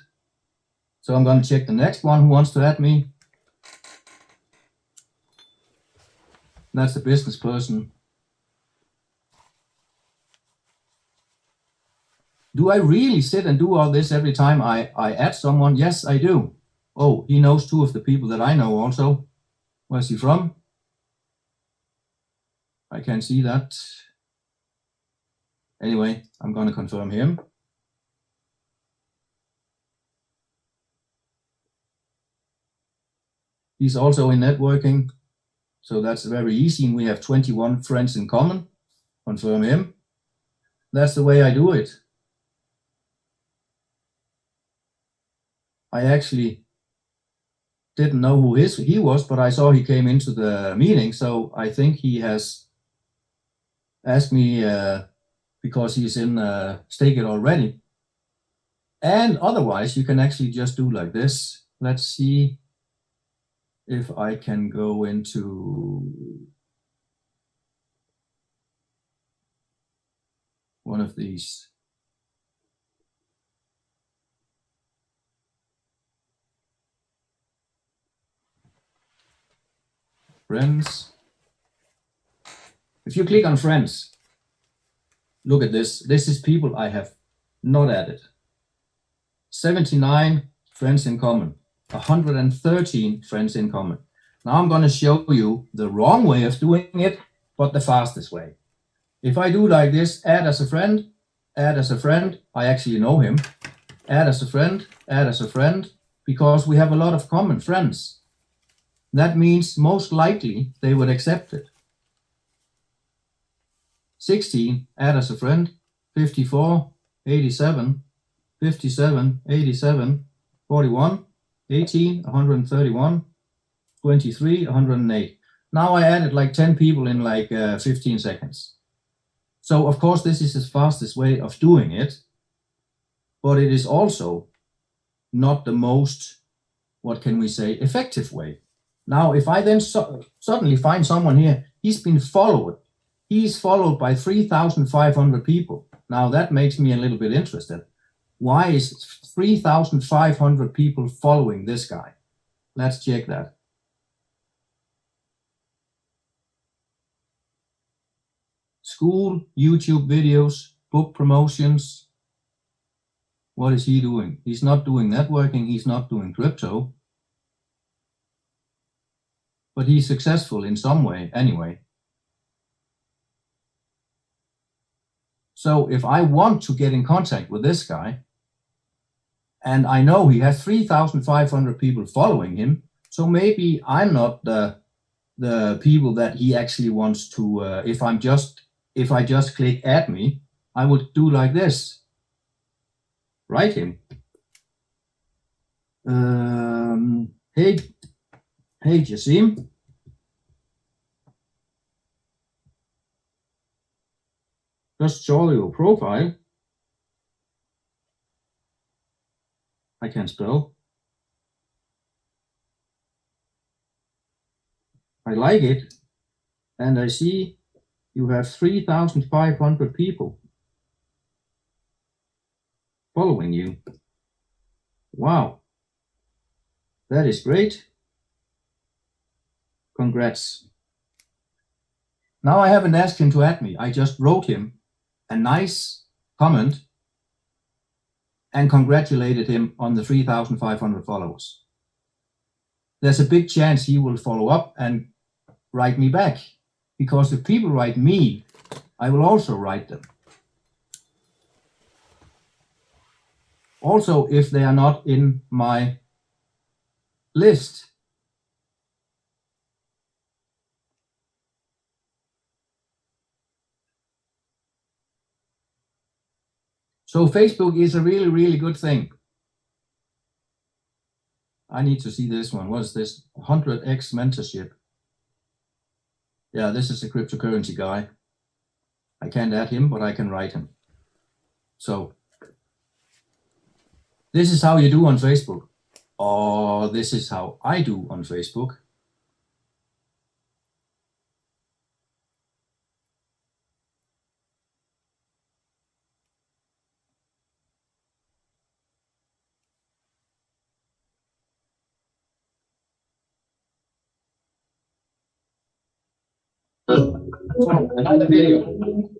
So I'm going to check the next one who wants to add me. That's the business person. Do I really sit and do all this every time I add someone? Yes, I do. Oh, he knows 2 of the people that I know also. Where's he from? I can't see that. Anyway, I'm going to confirm him. He's also in networking, so that's very easy. And we have 21 friends in common. Confirm him. That's the way I do it. I actually didn't know who he was, but I saw he came into the meeting, so I think he has asked me because he's in Stake It already. And otherwise, you can actually just do like this. Let's see if I can go into one of these. Friends. If you click on friends, look at this. This is people I have not added. 79 friends in common, 113 friends in common. Now I'm going to show you the wrong way of doing it, but the fastest way. If I do like this, add as a friend, I actually know him. Add as a friend, because we have a lot of common friends. That means most likely they would accept it. 16, add as a friend, 54, 87, 57, 87, 41, 18, 131, 23, 108. Now I added like 10 people in like 15 seconds. So of course this is the fastest way of doing it, but it is also not the most, what can we say, effective way. Now if I then suddenly find someone here, he's been followed. He's followed by 3,500 people. Now that makes me a little bit interested. Why is 3,500 people following this guy? Let's check that. School, YouTube videos, book promotions. What is he doing? He's not doing networking. He's not doing crypto. But he's successful in some way anyway. So if I want to get in contact with this guy, and I know he has 3,500 people following him, so maybe I'm not the people that he actually wants to, if I just click add me, I would do like this. Write him. Hey Jassim. Just show your profile. I can spell. I like it. And I see you have 3,500 people following you. Wow. That is great. Congrats. Now I haven't asked him to add me. I just wrote him a nice comment and congratulated him on the 3,500 followers. There's a big chance he will follow up and write me back, because if people write me, I will also write them. Also, if they are not in my list. So Facebook is a really, really good thing. I need to see this one. What is this? 100x mentorship. Yeah, this is a cryptocurrency guy. I can't add him, but I can write him. So this is how you do on Facebook. Or this is how I do on Facebook. Another video.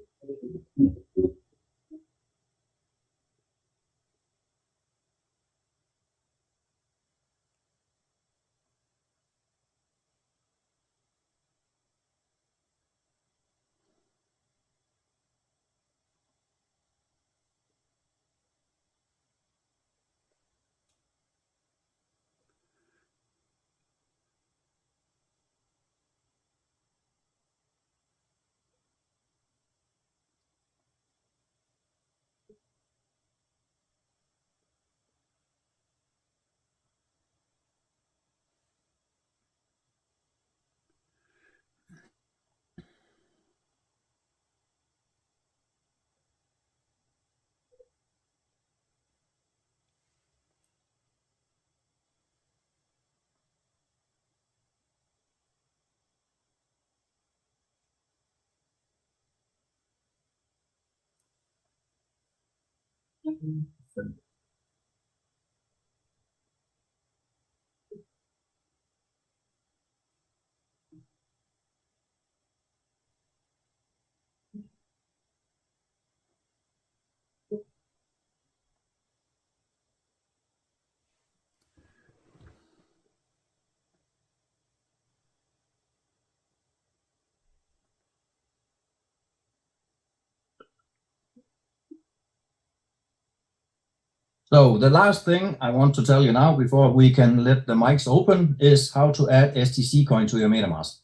So the last thing I want to tell you now before we can let the mics open is how to add STC coin to your MetaMask.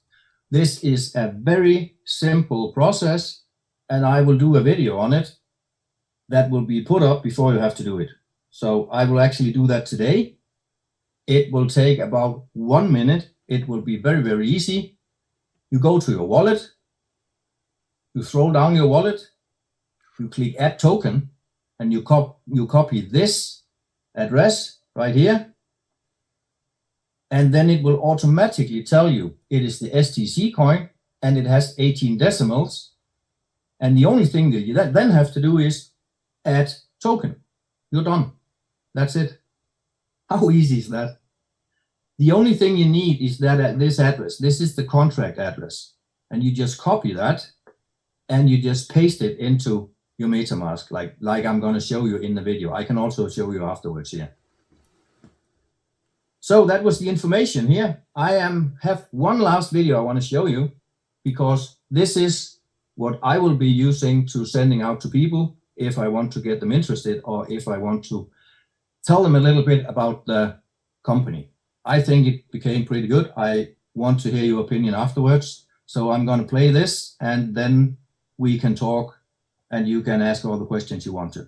This is a very simple process, and I will do a video on it that will be put up before you have to do it. So I will actually do that today. It will take about 1 minute. It will be very, very easy. You go to your wallet, you throw down your wallet, you click add token, and you copy this address right here. And then it will automatically tell you it is the STC coin and it has 18 decimals. And the only thing that you then have to do is add token. You're done. That's it. How easy is that? The only thing you need is that this address. This is the contract address. And you just copy that and you just paste it into your MetaMask, like I'm going to show you in the video. I can also show you afterwards here. So that was the information here. I have one last video I want to show you, because this is what I will be using to sending out to people if I want to get them interested, or if I want to tell them a little bit about the company. I think it became pretty good. I want to hear your opinion afterwards. So I'm going to play this and then we can talk and you can ask all the questions you want to.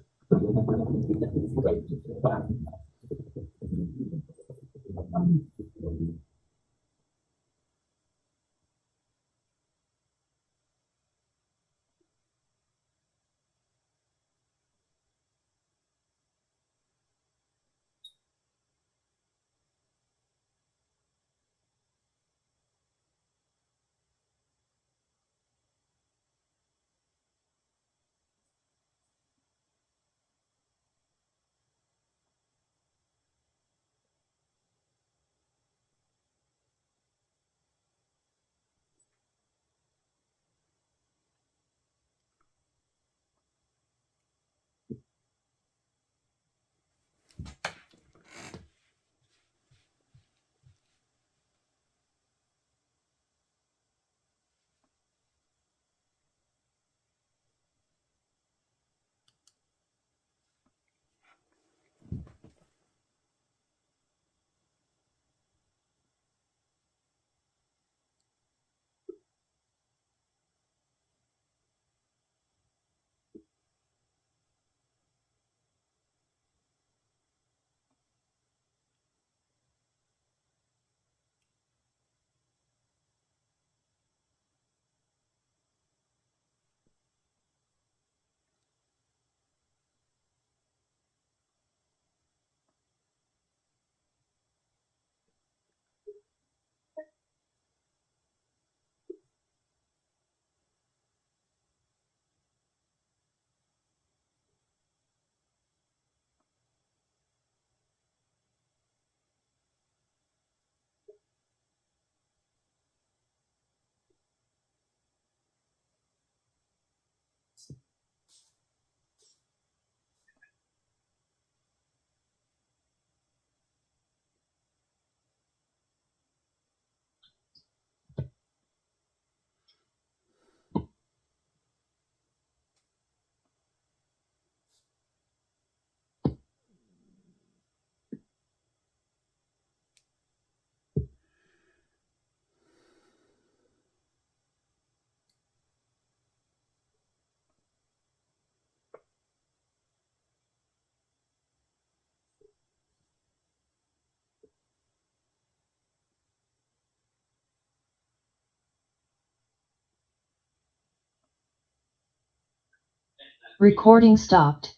Recording stopped.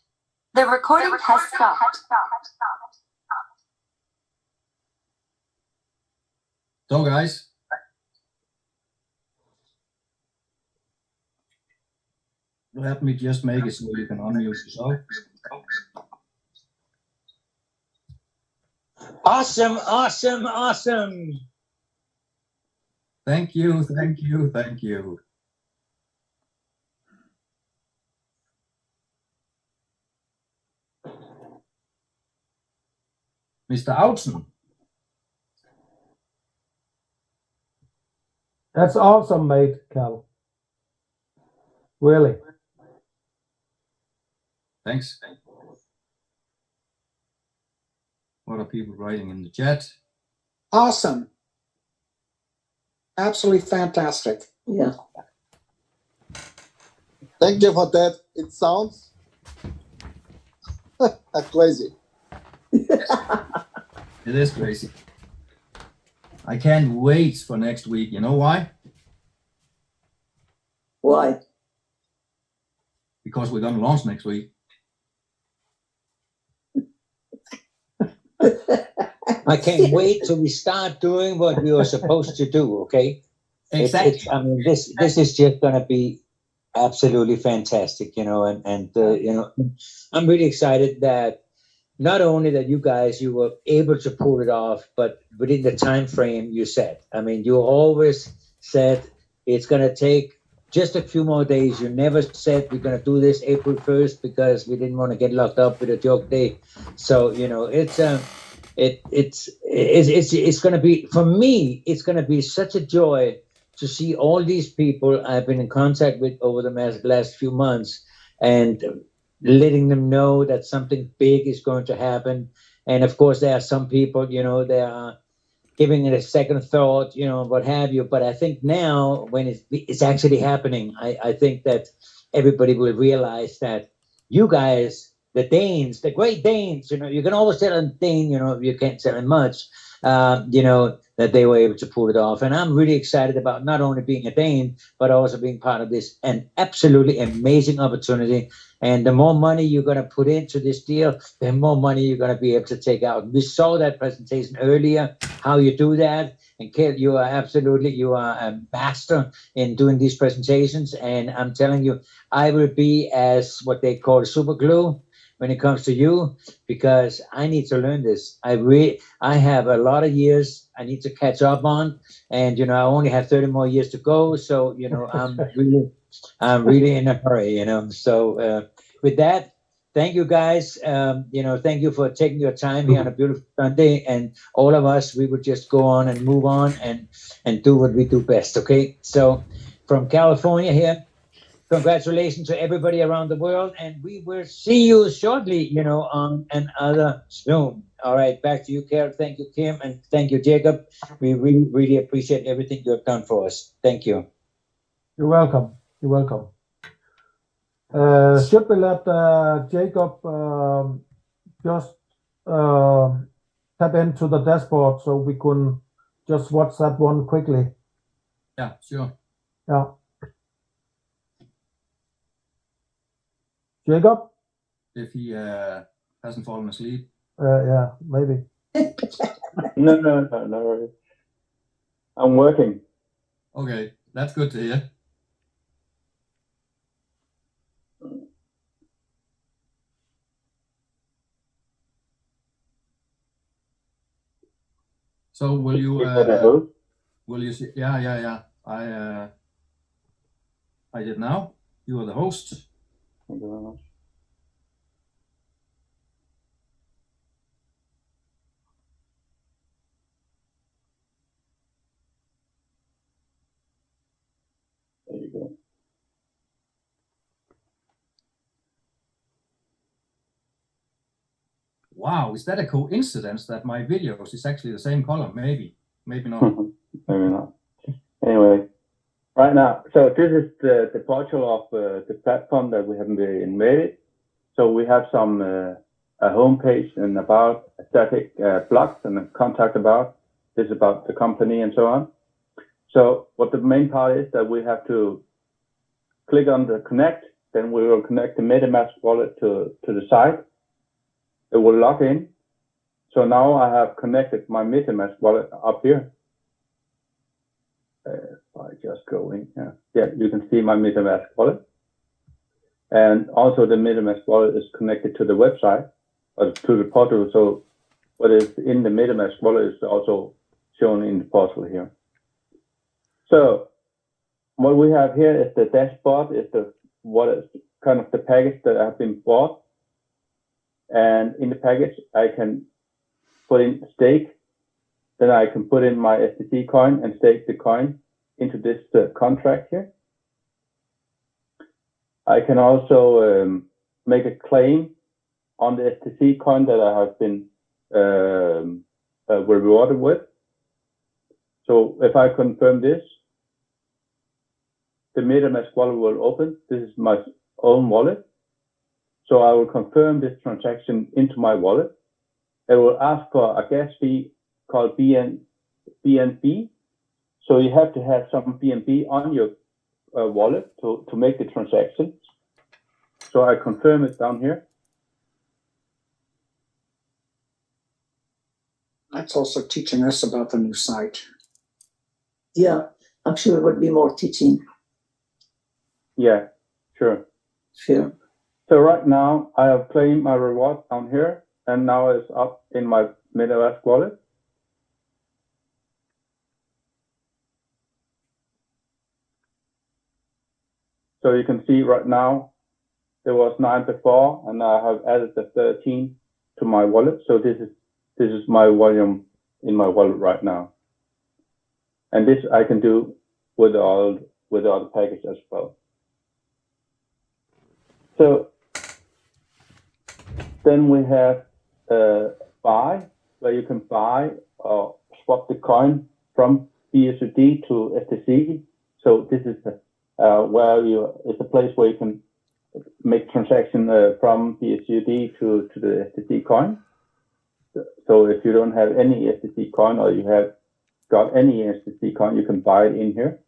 The recording has stopped. So guys, let me just make it so you can unmute yourself. Awesome, awesome, awesome. Thank you, thank you, thank you. Mr. Autsen. That's awesome, mate, Cal. Really. Thanks. What are people writing in the chat? Awesome. Absolutely fantastic. Yeah. Thank you for that. It sounds crazy. It is crazy. I can't wait for next week. You know why? Why? Because we're gonna launch next week. I can't wait till we start doing what we were supposed to do. Okay. Exactly. I mean, this is just gonna be absolutely fantastic, you know, and you know, I'm really excited that not only that you were able to pull it off, but within the time frame you set. I mean, you always said it's gonna take just a few more days. You never said we're gonna do this April 1st because we didn't want to get locked up with a joke day. So you know, it's gonna be, for me, it's gonna be such a joy to see all these people I've been in contact with over the last few months, and letting them know that something big is going to happen. And of course, there are some people, you know, they are giving it a second thought, you know, what have you. But I think now, when it's actually happening, I think that everybody will realize that you guys, the Danes, the great Danes, you know, you can always tell them Dane, you know, you can't tell them much, you know, that they were able to pull it off. And I'm really excited about not only being a Dane, but also being part of this, an absolutely amazing opportunity. And the more money you're going to put into this deal, the more money you're going to be able to take out. We saw that presentation earlier, how you do that. And Kate, you are a master in doing these presentations. And I'm telling you, I will be as what they call super glue when it comes to you, because I need to learn this. I have a lot of years I need to catch up on, and you know, I only have 30 more years to go. So you know, I'm really in a hurry. You know, so with that, thank you guys. You know, thank you for taking your time here on a beautiful Sunday, and all of us, we will just go on and move on and do what we do best. Okay, so from California here, congratulations to everybody around the world, and we will see you shortly, you know, on another Zoom. All right, back to you, Carol. Thank you, Kim, and thank you, Jacob. We really, really appreciate everything you have done for us. Thank you. You're welcome. You're welcome. Should we let Jacob just tap into the dashboard so we can just watch that one quickly? Yeah, sure. Yeah. Jacob? If he hasn't fallen asleep. Yeah, maybe. No. I'm working. Okay, that's good to hear. So will you see? Yeah. I did now. You are the host. Thank you very much. There you go. Wow, is that a coincidence that my videos is actually the same color? Maybe not. Maybe not. Anyway, right now, so this is the portal of the platform that we have made. So we have some a homepage and about static blogs and a contact about. This is about the company and so on. So what the main part is that we have to click on the connect, then we will connect the MetaMask wallet to the site. It will log in. So now I have connected my MetaMask wallet up here. If I just go in here, yeah, you can see my MetaMask wallet. And also the MetaMask wallet is connected to the website or to the portal. So what is in the MetaMask wallet is also shown in the portal here. So what we have here is the dashboard, is what is kind of the package that have been bought. And in the package, I can put in stake. Then I can put in my STC coin and stake the coin into this contract here. I can also make a claim on the STC coin that I have been rewarded with. So if I confirm this, the MetaMask wallet will open. This is my own wallet. So I will confirm this transaction into my wallet. it will ask for a gas fee called BNB. So you have to have some BNB on your wallet to make the transaction. So I confirm it down here. That's also teaching us about the new site. Yeah, I'm sure it would be more teaching. Yeah, sure. Sure. So right now I have claimed my reward down here, and now it's up in my MetaMask wallet. So you can see right now there was 9 before, and I have added the 13 to my wallet. So this is my volume in my wallet right now, and this I can do with the other package as well. So then we have buy, where you can buy or swap the coin from BSUD to STC. So this is it's a place where you can make transaction from BSUD to the STC coin. So if you don't have any STC coin, or you have got any STC coin, you can buy it in here.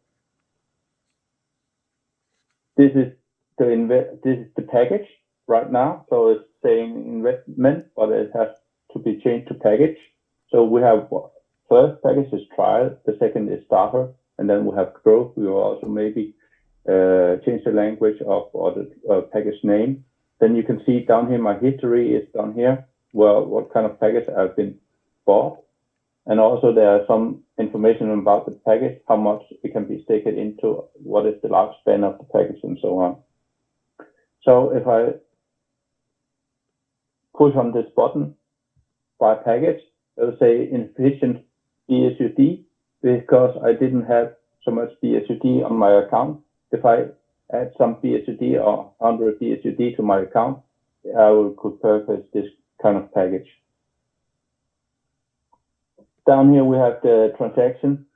This is the package right now. So it's saying investment, but it has to be changed to package. So we have first package is trial, the second is starter, and then we have growth. We will also maybe change the language or the package name. Then you can see down here, my history is down here, well, what kind of package I've been bought. And also there are some information about the package, how much it can be staked into, what is the lifespan of the package, and so on. So if I push on this button, buy package, it will say insufficient BSUD, because I didn't have so much BSUD on my account. If I add some BSUD or 100 BSUD to my account, I could purchase this kind of package. Down here we have the transaction.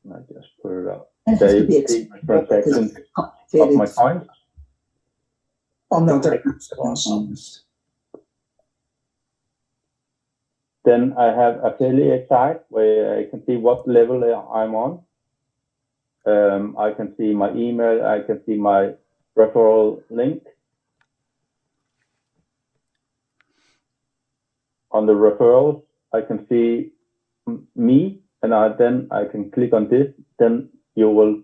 I just put it up. There you see my transaction of my coins. Awesome. Then I have affiliate site where I can see what level I'm on. I can see my email. I can see my referral link. On the referrals, I can see me, and then I can click on this. Then it will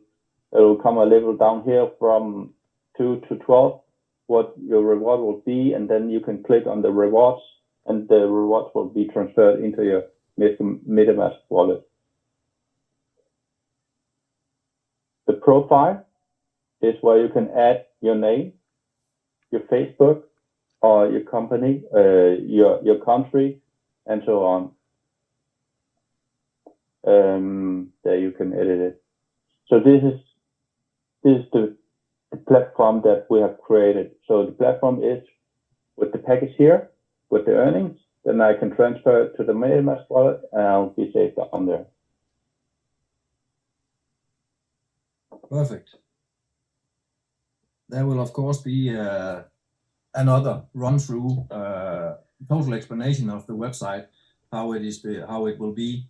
come a level down here from 2 to 12, what your reward will be, and then you can click on the rewards, and the rewards will be transferred into your MetaMask wallet. The profile is where you can add your name, your Facebook, or your company, your country, and so on. There you can edit it. So this is the platform that we have created. So the platform is with the package here, with the earnings. Then I can transfer it to the MetaMask wallet, and I'll be saved on there. Perfect. There will of course be another run through, total explanation of the website, how it will be.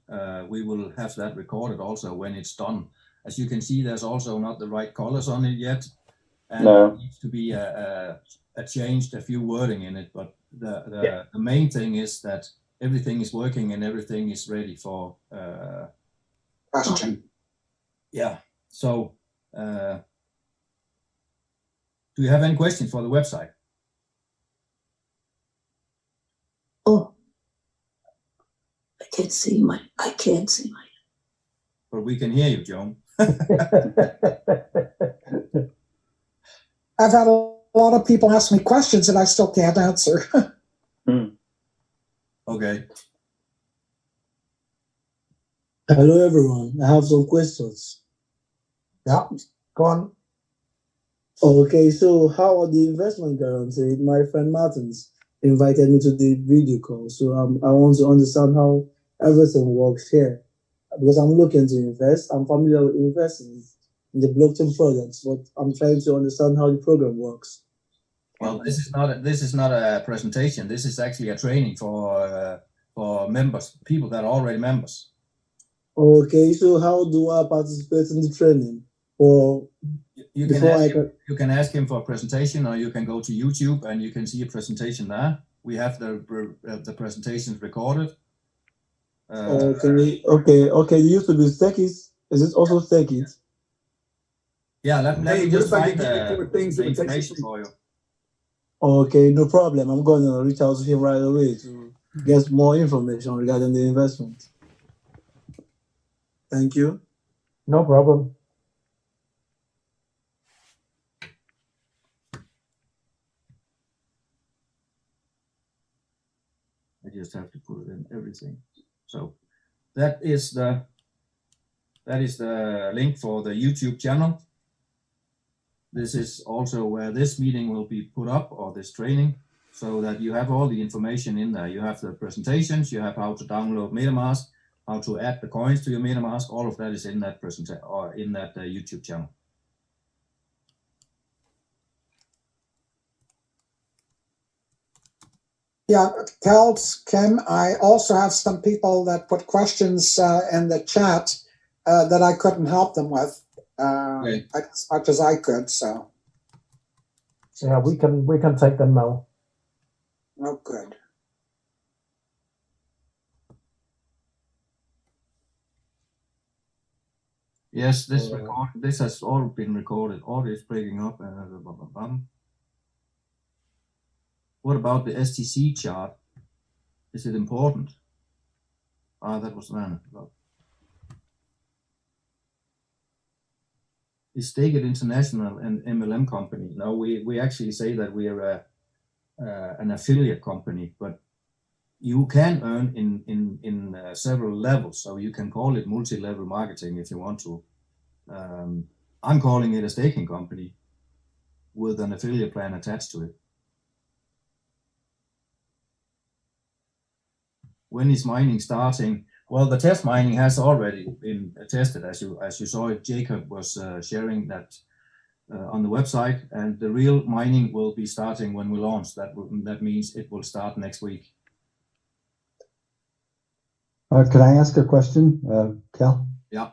We will have that recorded also when it's done. As you can see, there's also not the right colors on it yet, and No. There needs to be changed a few wording in it. But the main thing is that everything is working and everything is ready for. Question. Yeah. So, do you have any questions for the website? Oh, I can't see mine. But we can hear you, Joan. I've had a lot of people ask me questions and I still can't answer. Okay. Hello everyone, I have some questions. Yeah, go on. Okay, so how are the investment guaranteed? My friend Martins invited me to the video call, so I want to understand how everything works here. Because I'm looking to invest, I'm familiar with investing in the blockchain products, but I'm trying to understand how the program works. Well, this is not a presentation. This is actually a training for members, people that are already members. Okay, so how do I participate in the training? Or You can ask him for a presentation, or you can go to YouTube and you can see a presentation there. We have the presentations recorded. Okay. You used to be Stekis. Is it also Stekis? Yeah, let me just find the information for you. Okay, no problem. I'm going to reach out to him right away to get more information regarding the investment. Thank you. No problem. I just have to put it in everything. So that is the link for the YouTube channel. This is also where this meeting will be put up, or this training, so that you have all the information in there. You have the presentations, you have how to download MetaMask, how to add the coins to your MetaMask. All of that is in that presentation or in that YouTube channel. Yeah, Kels, Kim, I also have some people that put questions in the chat that I couldn't help them with as much as I could. So yeah, we can take them now. Oh, good. Yes, this has all been recorded. Audio is breaking up. What about the STC chart? Is it important? That was one. Is Stake It International an MLM company? No, we actually say that we are an affiliate company, but you can earn in several levels. So you can call it multi-level marketing if you want to. I'm calling it a staking company with an affiliate plan attached to it. When is mining starting? Well, the test mining has already been tested, as you saw it. Jacob was sharing that on the website, and the real mining will be starting when we launch. That means it will start next week. Can I ask a question, Cal? Yeah.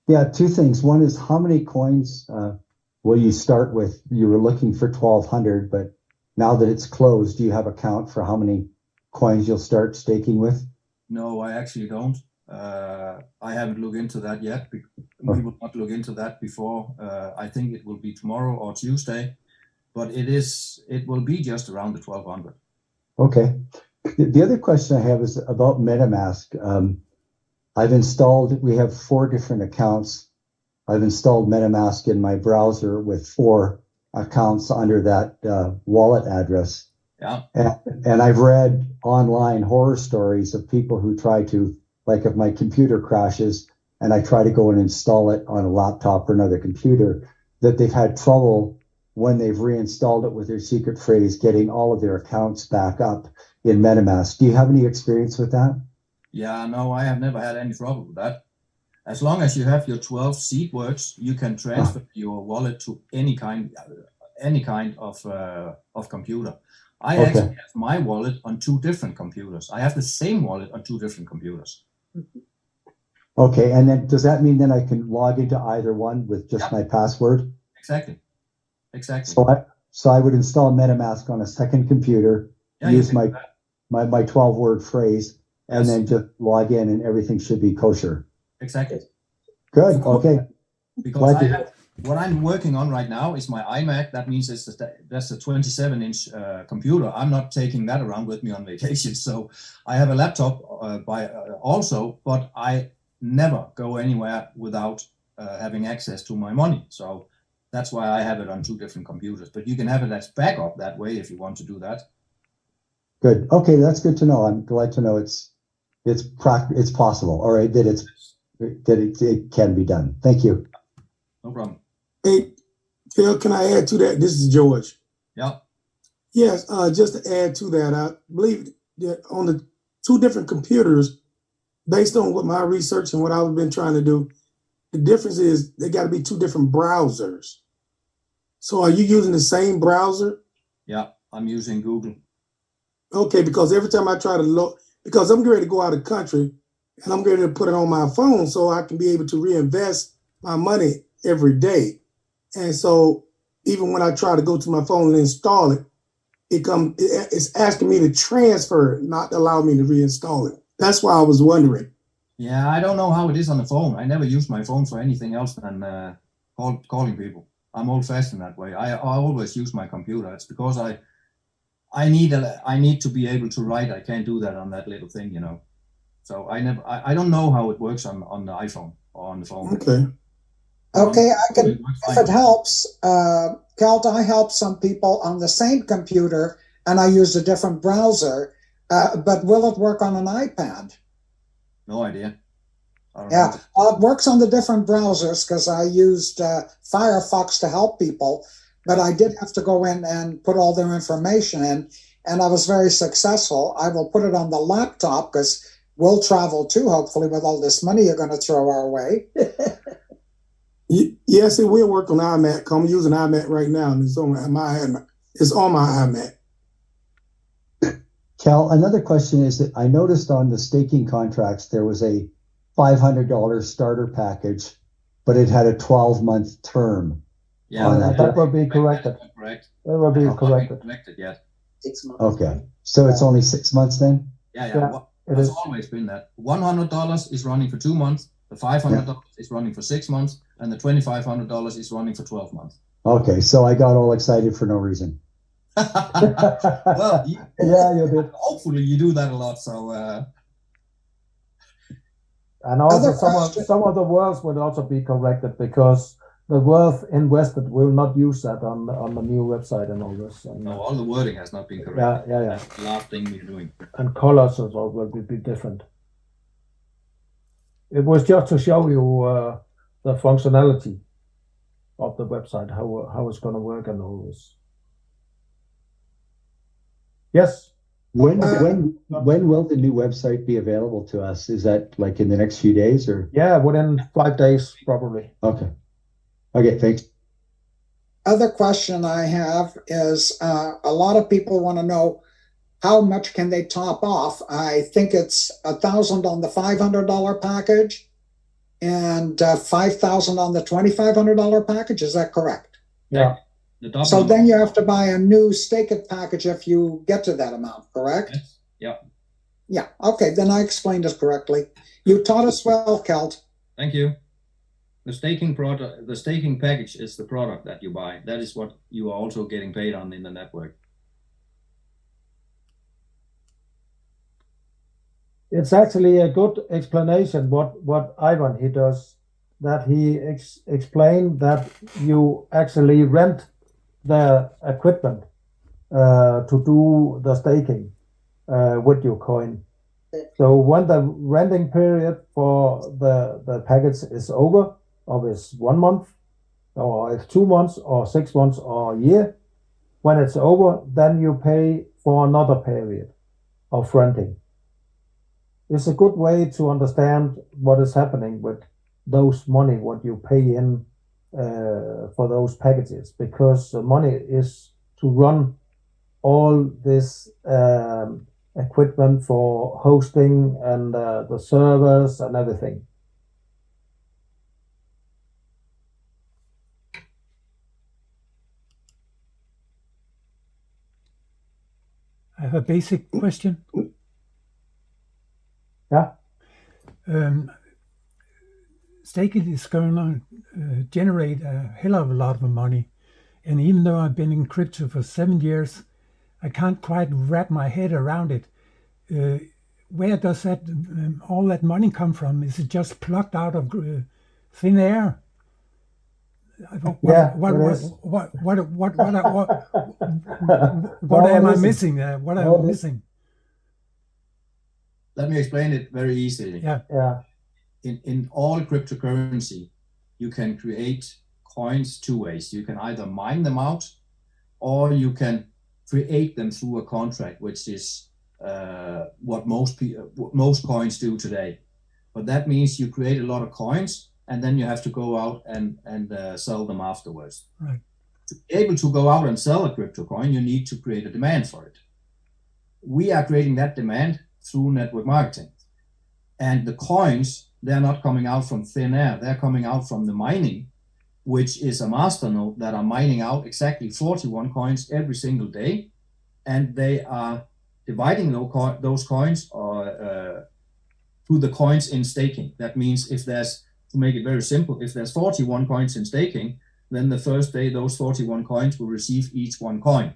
Yeah, two things. One is, how many coins will you start with? You were looking for 1,200, but now that it's closed, do you have a count for how many coins you'll start staking with? No, I actually don't. I haven't looked into that yet. We will not look into that before. I think it will be tomorrow or Tuesday, but it will be just around the 1,200. Okay. The other question I have is about MetaMask. We have 4 different accounts. I've installed MetaMask in my browser with 4 accounts under that wallet address. Yeah. And I've read online horror stories of people who try to, like if my computer crashes and I try to go and install it on a laptop or another computer, that they've had trouble when they've reinstalled it with their secret phrase, getting all of their accounts back up in MetaMask. Do you have any experience with that? Yeah, no, I have never had any trouble with that. As long as you have your 12 seed words, you can transfer your wallet to any kind of computer. I actually have my wallet on 2 different computers. I have the same wallet on 2 different computers. Okay, and then does that mean then I can log into either one with just my password? Exactly. So I would install MetaMask on a second computer, use my 12-word phrase, and then just log in, and everything should be kosher. Exactly. Good. Okay. Because what I'm working on right now is my iMac. That means that's a 27-inch computer. I'm not taking that around with me on vacation. So I have a laptop also, but I never go anywhere without having access to my money. So that's why I have it on 2 different computers. But you can have it as backup that way if you want to do that. Good. Okay, that's good to know. I'm glad to know it's possible. All right, that it can be done. Thank you. No problem. Hey, Phil, can I add to that? This is George. Yeah. Yes, just to add to that, I believe that on the 2 different computers, based on what my research and what I've been trying to do, the difference is they got to be 2 different browsers. So are you using the same browser Yeah, I'm using Google. Okay, because every time I try to look, because I'm ready to go out of the country and I'm ready to put it on my phone so I can be able to reinvest my money every day. And so even when I try to go to my phone and install it, it's asking me to transfer it, not allow me to reinstall it. That's why I was wondering. Yeah, I don't know how it is on the phone. I never use my phone for anything else than calling people. I'm old-fashioned that way. I always use my computer. It's because I need to be able to write. I can't do that on that little thing, you know. So I don't know how it works on the iPhone or on the phone. Okay. Okay, I can, if it helps, Kelt, I help some people on the same computer and I use a different browser, but will it work on an iPad? No idea. Yeah, well, it works on the different browsers because I used Firefox to help people, but I did have to go in and put all their information in, and I was very successful. I will put it on the laptop because we'll travel too, hopefully, with all this money you're going to throw our way. Yes, it will work on iMac. I'm using iMac right now, and it's on my iMac. It's on my iMac. Cal, another question is that I noticed on the staking contracts there was a $500 starter package, but it had a 12-month term. Yeah, that will be corrected. Correct. That will be corrected. Corrected yet. 6 months. Okay, so it's only 6 months then? Yeah. It's always been that. $100 is running for 2 months. The $500 is running for 6 months, and the $2,500 is running for 12 months. Okay, so I got all excited for no reason. Well, yeah, you did. Hopefully, you do that a lot. So, and also some of the words will also be corrected because the worth invested will not use that on the new website and all this. And, no, all the wording has not been corrected. Yeah. That's the last thing we're doing. And colors as well will be different. It was just to show you the functionality of the website, how it's going to work and all this. Yes. When will the new website be available to us? Is that like in the next few days or? Yeah, within 5 days probably. Okay. Okay, thanks. Other question I have is a lot of people want to know how much can they top off. I think it's $1,000 on the $500 package and $5,000 on the $2,500 package. Is that correct? Yeah. So then you have to buy a new stake it package if you get to that amount, correct? Yes. Yeah. Yeah. Okay, then I explained it correctly. You taught us well, Kelt. Thank you. The staking package is the product that you buy. That is what you are also getting paid on in the network. It's actually a good explanation what Ivan he does. That he explained that you actually rent the equipment to do the staking with your coin. So when the renting period for the package is over, or it's 1 month, or it's 2 months, or 6 months, or a year, when it's over, then you pay for another period of renting. It's a good way to understand what is happening with those money, what you pay in for those packages, because the money is to run all this equipment for hosting and the servers and everything. I have a basic question. Yeah. Staking is going to generate a hell of a lot of money. And even though I've been in crypto for 7 years, I can't quite wrap my head around it. Where does that all that money come from? Is it just plucked out of thin air? What am I missing? What am I missing? Let me explain it very easily. Yeah. In all cryptocurrency, you can create coins 2 ways. You can either mine them out, or you can create them through a contract, which is what most coins do today. But that means you create a lot of coins, and then you have to go out and sell them afterwards. Right. To be able to go out and sell a crypto coin, you need to create a demand for it. We are creating that demand through network marketing. And the coins, they're not coming out from thin air. They're coming out from the mining, which is a masternode that are mining out exactly 41 coins every single day. And they are dividing those coins through the coins in staking. That means if there's, to make it very simple, if there's 41 coins in staking, then the first day those 41 coins will receive each one coin.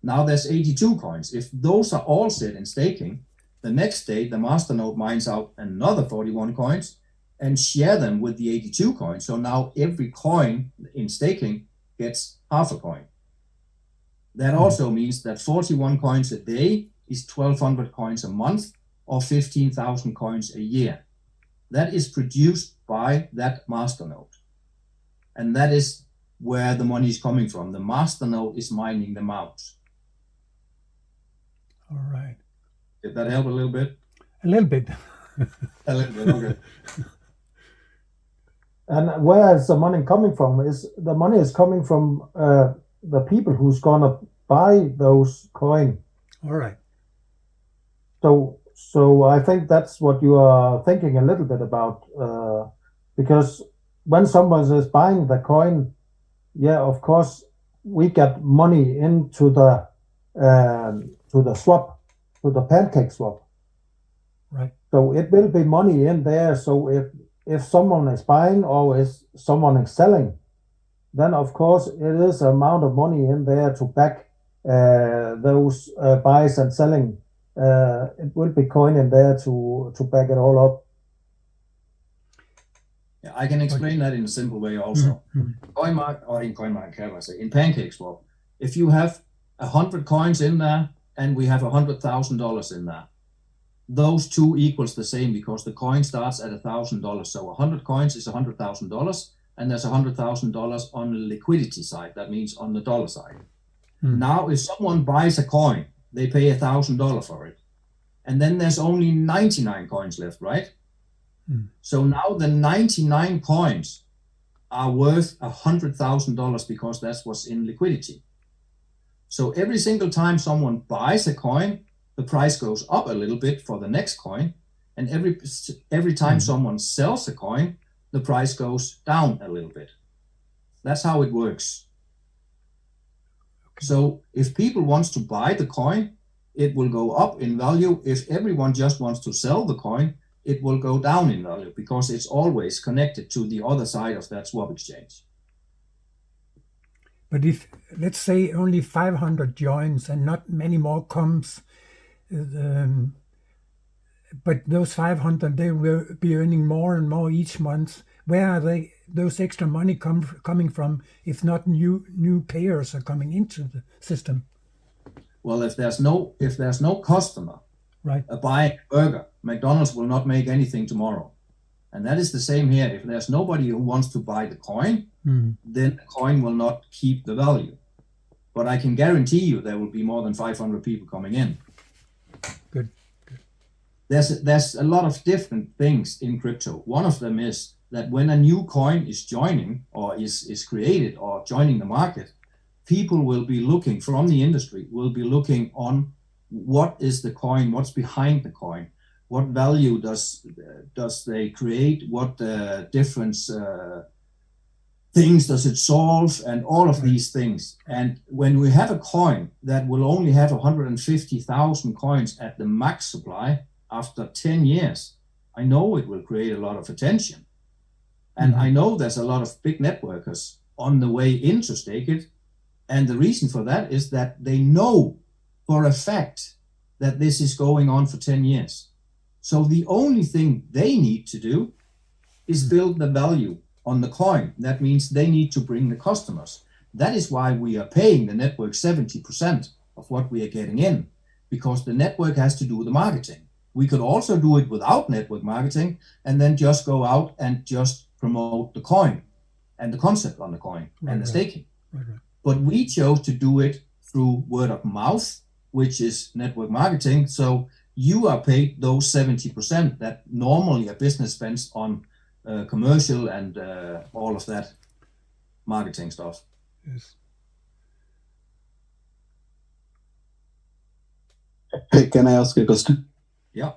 Now there's 82 coins. If those are all set in staking, the next day the masternode mines out another 41 coins and share them with the 82 coins. So now every coin in staking gets half a coin. That also means that 41 coins a day is 1,200 coins a month, or 15,000 coins a year. That is produced by that masternode. And that is where the money is coming from. The masternode is mining them out. All right. Did that help a little bit? A little bit. A little bit, okay. And where is the money coming from? Is the money is coming from the people who's gonna buy those coins. All right. So I think that's what you are thinking a little bit about, because when someone is buying the coin, yeah, of course we get money into the swap, to the pancake swap. Right. So it will be money in there. So if someone is buying or if someone is selling, then of course it is an amount of money in there to back those buys and selling. It will be coin in there to back it all up. Yeah, I can explain that in a simple way also. In PancakeSwap, if you have 100 coins in there and we have $100,000 in there, those two equals the same because the coin starts at $1,000. So 100 coins is $100,000, and there's $100,000 on the liquidity side. That means on the dollar side. Now, if someone buys a coin, they pay $1,000 for it. And then there's only 99 coins left, right? So now the 99 coins are worth $100,000 because that's what's in liquidity. So every single time someone buys a coin, the price goes up a little bit for the next coin. And every time someone sells a coin, the price goes down a little bit. That's how it works. So if people want to buy the coin, it will go up in value. If everyone just wants to sell the coin, it will go down in value because it's always connected to the other side of that swap exchange. But if, let's say, only 500 joins and not many more comes, but those 500, they will be earning more and more each month. Where are those extra money coming from if not new payers are coming into the system? Well, if there's no customer right, buying a burger, McDonald's will not make anything tomorrow. And that is the same here. If there's nobody who wants to buy the coin, then the coin will not keep the value. But I can guarantee you there will be more than 500 people coming in. Good. There's a lot of different things in crypto. One of them is that when a new coin is joining or is created or joining the market, people will be looking from the industry, will be looking on what is the coin, what's behind the coin, what value does they create, what different things does it solve, and all of these things. And when we have a coin that will only have 150,000 coins at the max supply after 10 years, I know it will create a lot of attention. And I know there's a lot of big networkers on the way in to stake it. And the reason for that is that they know for a fact that this is going on for 10 years. So the only thing they need to do is build the value on the coin. That means they need to bring the customers. That is why we are paying the network 70% of what we are getting in, because the network has to do the marketing. We could also do it without network marketing and then just go out and just promote the coin and the concept on the coin and the staking. Right. But we chose to do it through word of mouth, which is network marketing. So you are paid those 70% that normally a business spends on commercial and all of that marketing stuff. Yes. Hey, can I ask you a question? Yeah.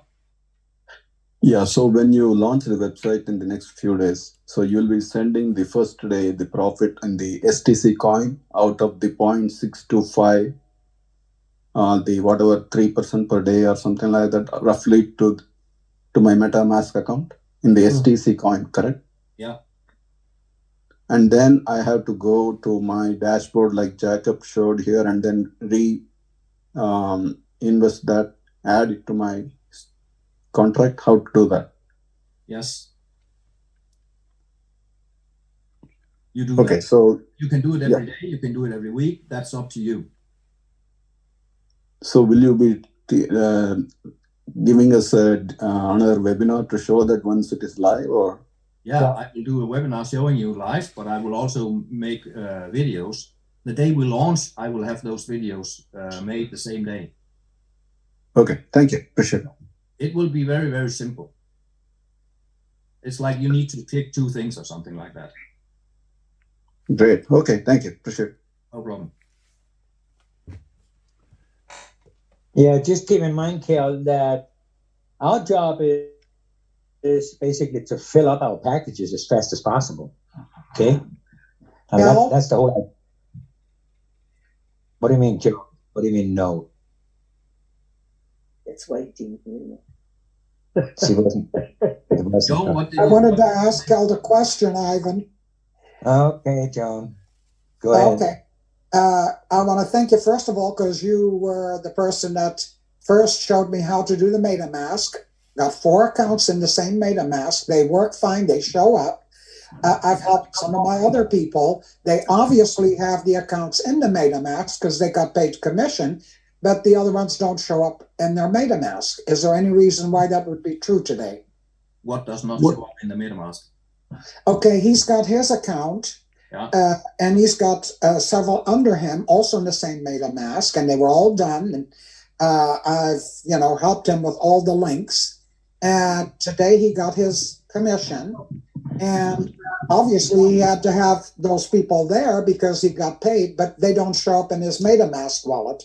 Yeah, so when you launch the website in the next few days, so you'll be sending the first day the profit and the STC coin out of the 0.625, the whatever 3% per day or something like that, roughly to my MetaMask account in the STC coin, correct? Yeah. And then I have to go to my dashboard like Jacob showed here and then invest that, add it to my contract. How to do that? Yes. You do Okay, that. so You can do it every day. You can do it every week. That's up to you. So will you be giving us another webinar to show that once it is live, or? Yeah, I will do a webinar showing you live, but I will also make videos. The day we launch, I will have those videos made the same day. Okay, thank you. Appreciate it. It will be very, very simple. It's like you need to click 2 things or something like that. Great. Okay, thank you. Appreciate it. No problem. Yeah, just keep in mind, Kel, that our job is basically to fill up our packages as fast as possible. Okay? And that's the whole. What do you mean, Joe? What do you mean, no? It's waiting. She wasn't. I wanted to ask Kel a question, Ivan. Okay, Joan. Go ahead. Okay. I want to thank you, first of all, because you were the person that first showed me how to do the MetaMask. Got 4 accounts in the same MetaMask. They work fine. They show up. I've helped some of my other people. They obviously have the accounts in the MetaMask because they got paid commission, but the other ones don't show up in their MetaMask. Is there any reason why that would be true today? What does not show up in the MetaMask? Okay, he's got his account. Yeah. And he's got several under him, also in the same MetaMask, and they were all done. And I've, helped him with all the links. And today he got his commission. And obviously he had to have those people there because he got paid, but they don't show up in his MetaMask wallet.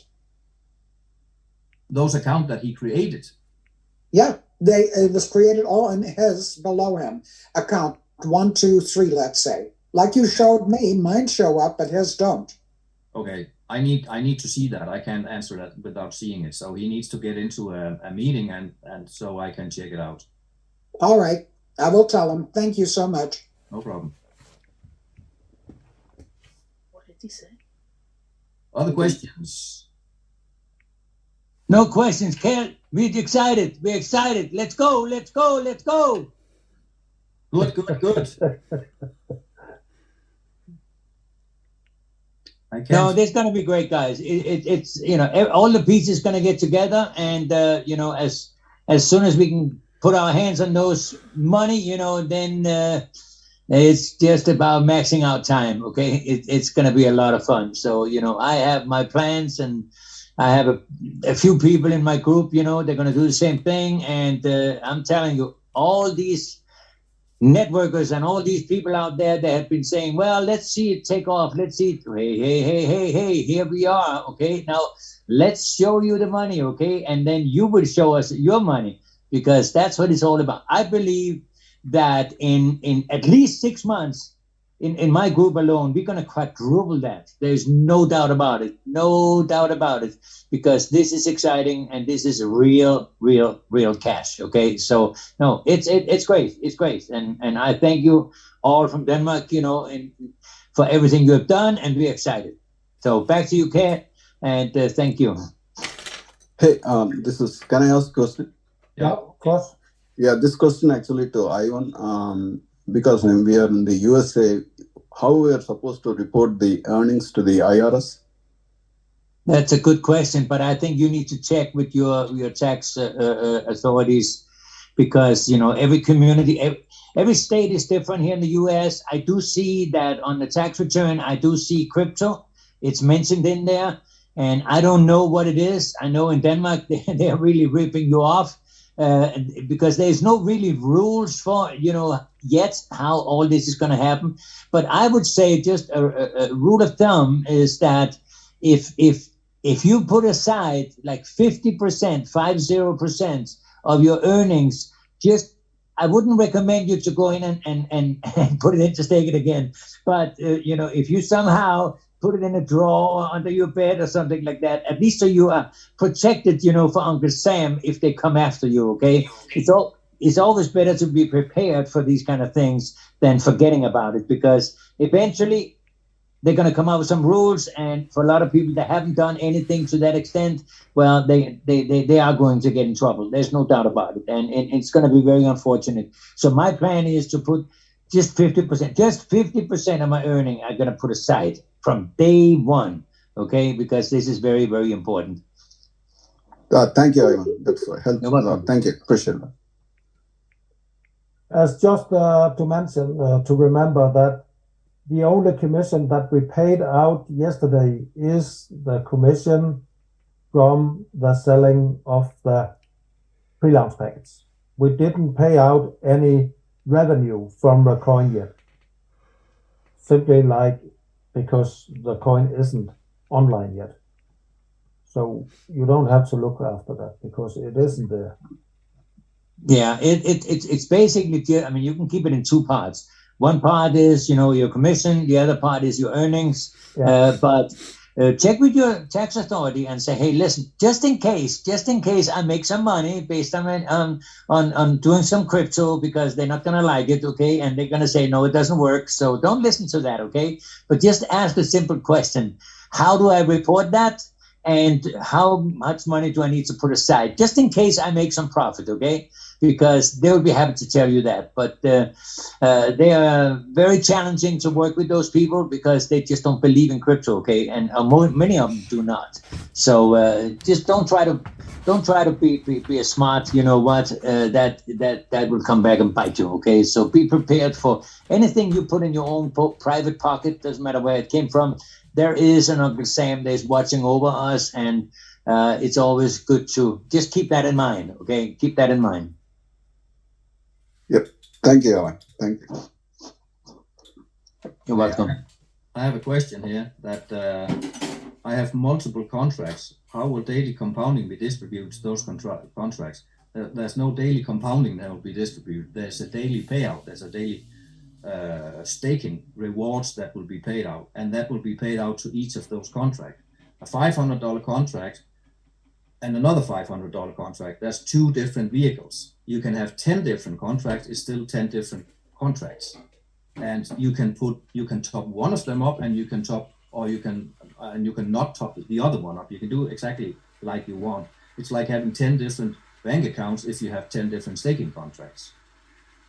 Those accounts that he created? Yeah, it was created all in his below him account 1, 2, 3, let's say. Like you showed me, mine show up, but his don't. Okay, I need to see that. I can't answer that without seeing it. So he needs to get into a meeting and so I can check it out. All right, I will tell him. Thank you so much. No problem. What did he say? Other questions? No questions, Kel. We're excited. We're excited. Let's go. Let's go. Let's go. Good. No, there's going to be great, guys. It's all the pieces going to get together, and as soon as we can put our hands on those money, then it's just about maxing out time. Okay, it's going to be a lot of fun. So I have my plans, and I have a few people in my group. They're going to do the same thing, and I'm telling you, all these networkers and all these people out there that have been saying, well, let's see it take off. Let's see it. Hey, here we are. Okay, now let's show you the money. Okay, and then you will show us your money, because that's what it's all about. I believe that in at least 6 months, in my group alone, we're going to quadruple that. There's no doubt about it. No doubt about it. Because this is exciting and this is real cash. Okay. So no, it's great. It's great. And I thank you all from Denmark, for everything you have done, and we're excited. So back to you, Kat, and thank you. Hey, can I ask a question? Yeah, of course. Yeah, this question actually to Ivan, because when we are in the USA, how we are supposed to report the earnings to the IRS? That's a good question, but I think you need to check with your tax authorities, because every community, every state is different. Here in the US, I do see that on the tax return, I do see crypto. It's mentioned in there, and I don't know what it is. I know in Denmark they're really ripping you off, because there's no really rules for, yet how all this is going to happen. But I would say just a rule of thumb is that if you put aside like 50%, 50% of your earnings, I wouldn't recommend you to go in and put it into stake it again. But, if you somehow put it in a drawer under your bed or something like that, at least so you are protected, for Uncle Sam if they come after you, okay? It's always better to be prepared for these kind of things than forgetting about it, because eventually they're going to come out with some rules, and for a lot of people that haven't done anything to that extent, well, they are going to get in trouble. There's no doubt about it, and it's going to be very unfortunate. So my plan is to put just 50% of my earning I'm going to put aside from day one, okay? Because this is very, very important. Thank you, Ivan. That's helpful. You're welcome. Thank you. Appreciate it. As just to mention, to remember that the only commission that we paid out yesterday is the commission from the selling of the pre-launch packets. We didn't pay out any revenue from the coin yet. Simply because the coin isn't online yet. So you don't have to look after that because it isn't there. Yeah, it's basically, you can keep it in two parts. One part is, your commission. The other part is your earnings. Yeah. But check with your tax authority and say, hey, listen, just in case I make some money based on doing some crypto, because they're not going to like it, okay? And they're going to say, no, it doesn't work. So don't listen to that, okay? But just ask a simple question. How do I report that? And how much money do I need to put aside? Just in case I make some profit, okay? Because they will be happy to tell you that. But they are very challenging to work with those people because they just don't believe in crypto, okay? And many of them do not. So just don't try to be a smart, that will come back and bite you, okay? So be prepared for anything you put in your own private pocket, doesn't matter where it came from. There is an Uncle Sam that is watching over us, and it's always good to just keep that in mind, okay? Keep that in mind. Yep. Thank you, Ivan. Thank you. You're welcome. I have a question here that I have multiple contracts. How will daily compounding be distributed to those contracts? There's no daily compounding that will be distributed. There's a daily payout. There's a daily staking rewards that will be paid out, and that will be paid out to each of those contracts. A $500 contract and another $500 contract, that's two different vehicles. You can have 10 different contracts, it's still 10 different contracts. And you can top one of them up, and you can not top the other one up. You can do exactly like you want. It's like having 10 different bank accounts if you have 10 different staking contracts.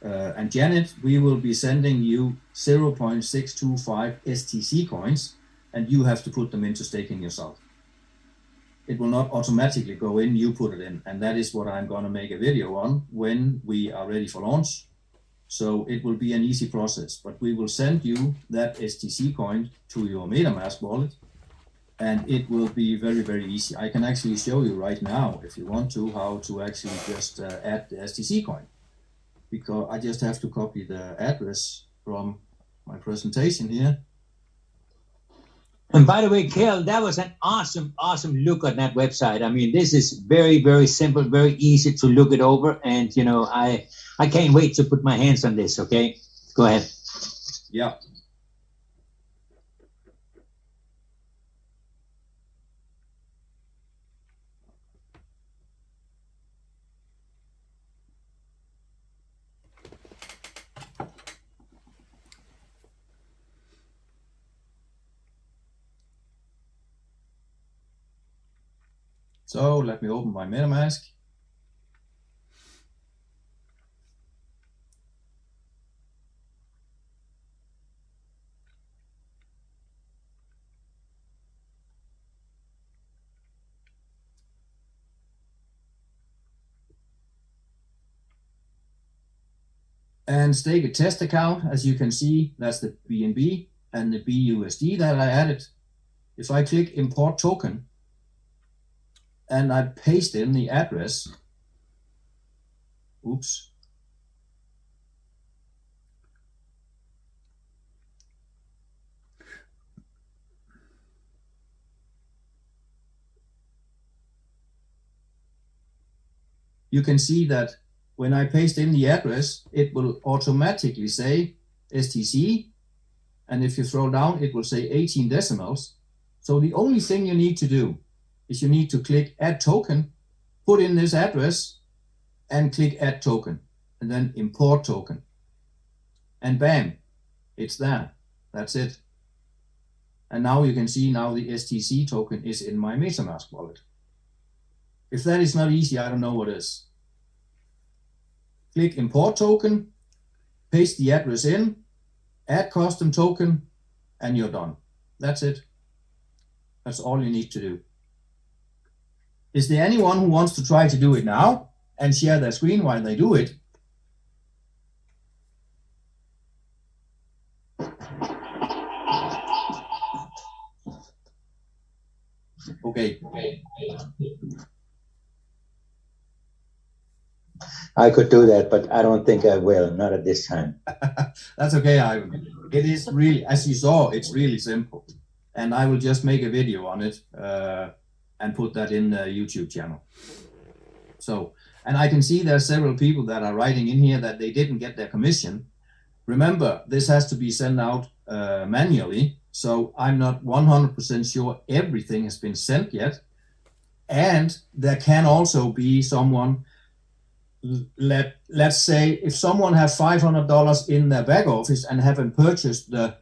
And Janet, we will be sending you 0.625 STC coins, and you have to put them into staking yourself. It will not automatically go in, you put it in. And that is what I'm going to make a video on when we are ready for launch. So it will be an easy process, but we will send you that STC coin to your MetaMask wallet, and it will be very, very easy. I can actually show you right now, if you want to, how to actually just add the STC coin. Because I just have to copy the address from my presentation here. And by the way, Kel, that was an awesome look on that website. I mean, this is very, very simple, very easy to look it over. And, I can't wait to put my hands on this, okay? Go ahead. Yeah. So let me open my MetaMask. And stake a test account. As you can see, that's the BNB and the BUSD that I added. If I click import token and I paste in the address, Oops. You can see that when I paste in the address, it will automatically say STC. And if you scroll down, it will say 18 decimals. So the only thing you need to do is you need to click Add Token, put in this address, and click Add Token, and then Import Token. And bam, it's there. That's it. And now you can see now the STC token is in my MetaMask wallet. If that is not easy, I don't know what is. Click Import Token, paste the address in, add custom token, and you're done. That's it. That's all you need to do. Is there anyone who wants to try to do it now and share their screen while they do it? Okay. I could do that, but I don't think I will, not at this time. That's okay, Ivan. It is really, as you saw, it's really simple. And I will just make a video on it and put that in the YouTube channel. So, and I can see there's several people that are writing in here that they didn't get their commission. Remember, this has to be sent out manually. So I'm not 100% sure everything has been sent yet. And there can also be someone, let's say if someone has $500 in their back office and haven't purchased the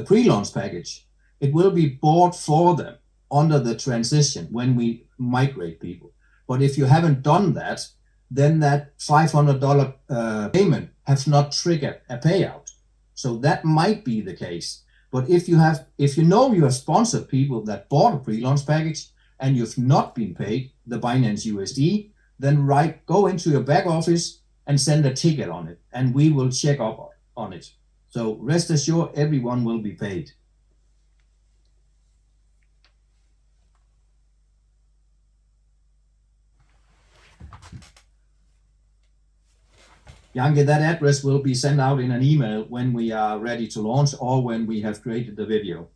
pre-launch package, it will be bought for them under the transition when we migrate people. But if you haven't done that, then that $500 payment has not triggered a payout. So that might be the case. But if you know you have sponsored people that bought a pre-launch package and you've not been paid the Binance USD, then go into your back office and send a ticket on it, and we will check up on it. So rest assured, everyone will be paid. Janke, that address will be sent out in an email when we are ready to launch or when we have created the video.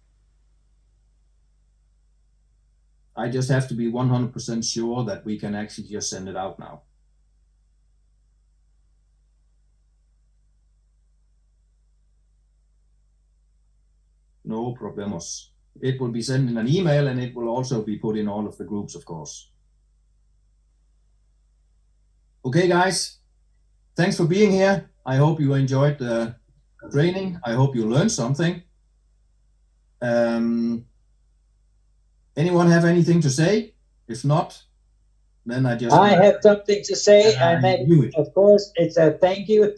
I just have to be 100% sure that we can actually just send it out now. No problemos. It will be sent in an email and it will also be put in all of the groups, of course. Okay, guys. Thanks for being here. I hope you enjoyed the training. I hope you learned something. Anyone have anything to say? If not, then I have something to say, and of course, it's a thank you.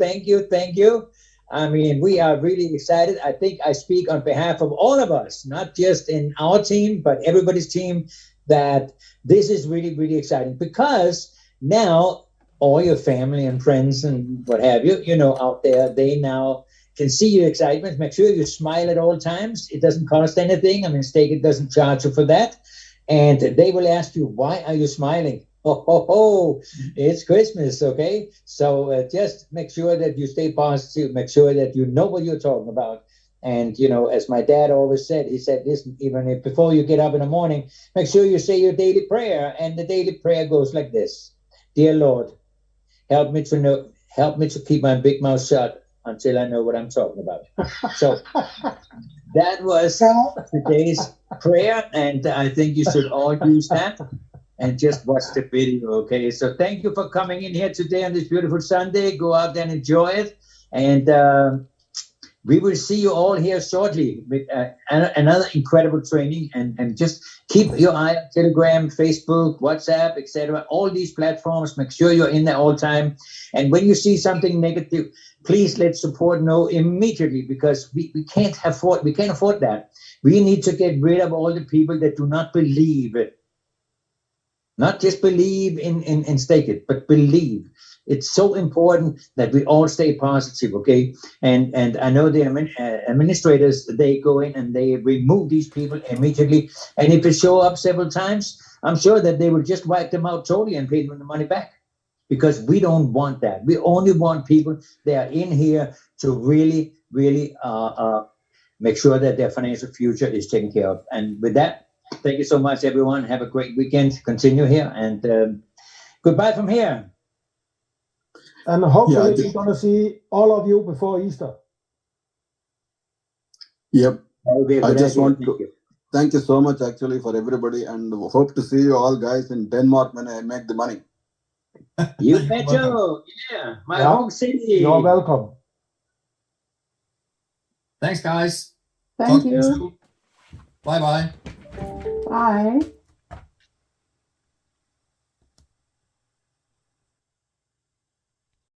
I mean, we are really excited. I think I speak on behalf of all of us, not just in our team, but everybody's team, that this is really, really exciting, because now all your family and friends and what have you, out there, they now can see your excitement. Make sure you smile at all times. It doesn't cost anything. I mean, Stake doesn't charge you for that. And they will ask you, why are you smiling? It's Christmas, okay? So just make sure that you stay positive. Make sure that you know what you're talking about. And, as my dad always said, he said, listen, even if before you get up in the morning, make sure you say your daily prayer. And the daily prayer goes like this. Dear Lord, help me to keep my big mouth shut until I know what I'm talking about. So that was today's prayer, and I think you should all use that and just watch the video, okay? So thank you for coming in here today on this beautiful Sunday. Go out there and enjoy it, and we will see you all here shortly with another incredible training, and just keep your eye on Telegram, Facebook, WhatsApp, etc. All these platforms, make sure you're in there all the time. And when you see something negative, please let support know immediately, because we can't afford that. We need to get rid of all the people that do not believe it. Not just believe in Stake It, but believe. It's so important that we all stay positive, okay? And I know the administrators, they go in and they remove these people immediately. And if they show up several times, I'm sure that they will just wipe them out totally and pay them the money back. because we don't want that. We only want people that are in here to really, really make sure that their financial future is taken care of. And with that, thank you so much, everyone. Have a great weekend. Continue here, and goodbye from here. And hopefully we're going to see all of you before Easter. Yep. Okay, I just want to thank you so much actually for everybody, and hope to see you all guys in Denmark when I make the money. You bet, Joe. Yeah, my home city. You're welcome. Thanks, guys. Thank Talk to you. soon. Bye-bye. Bye.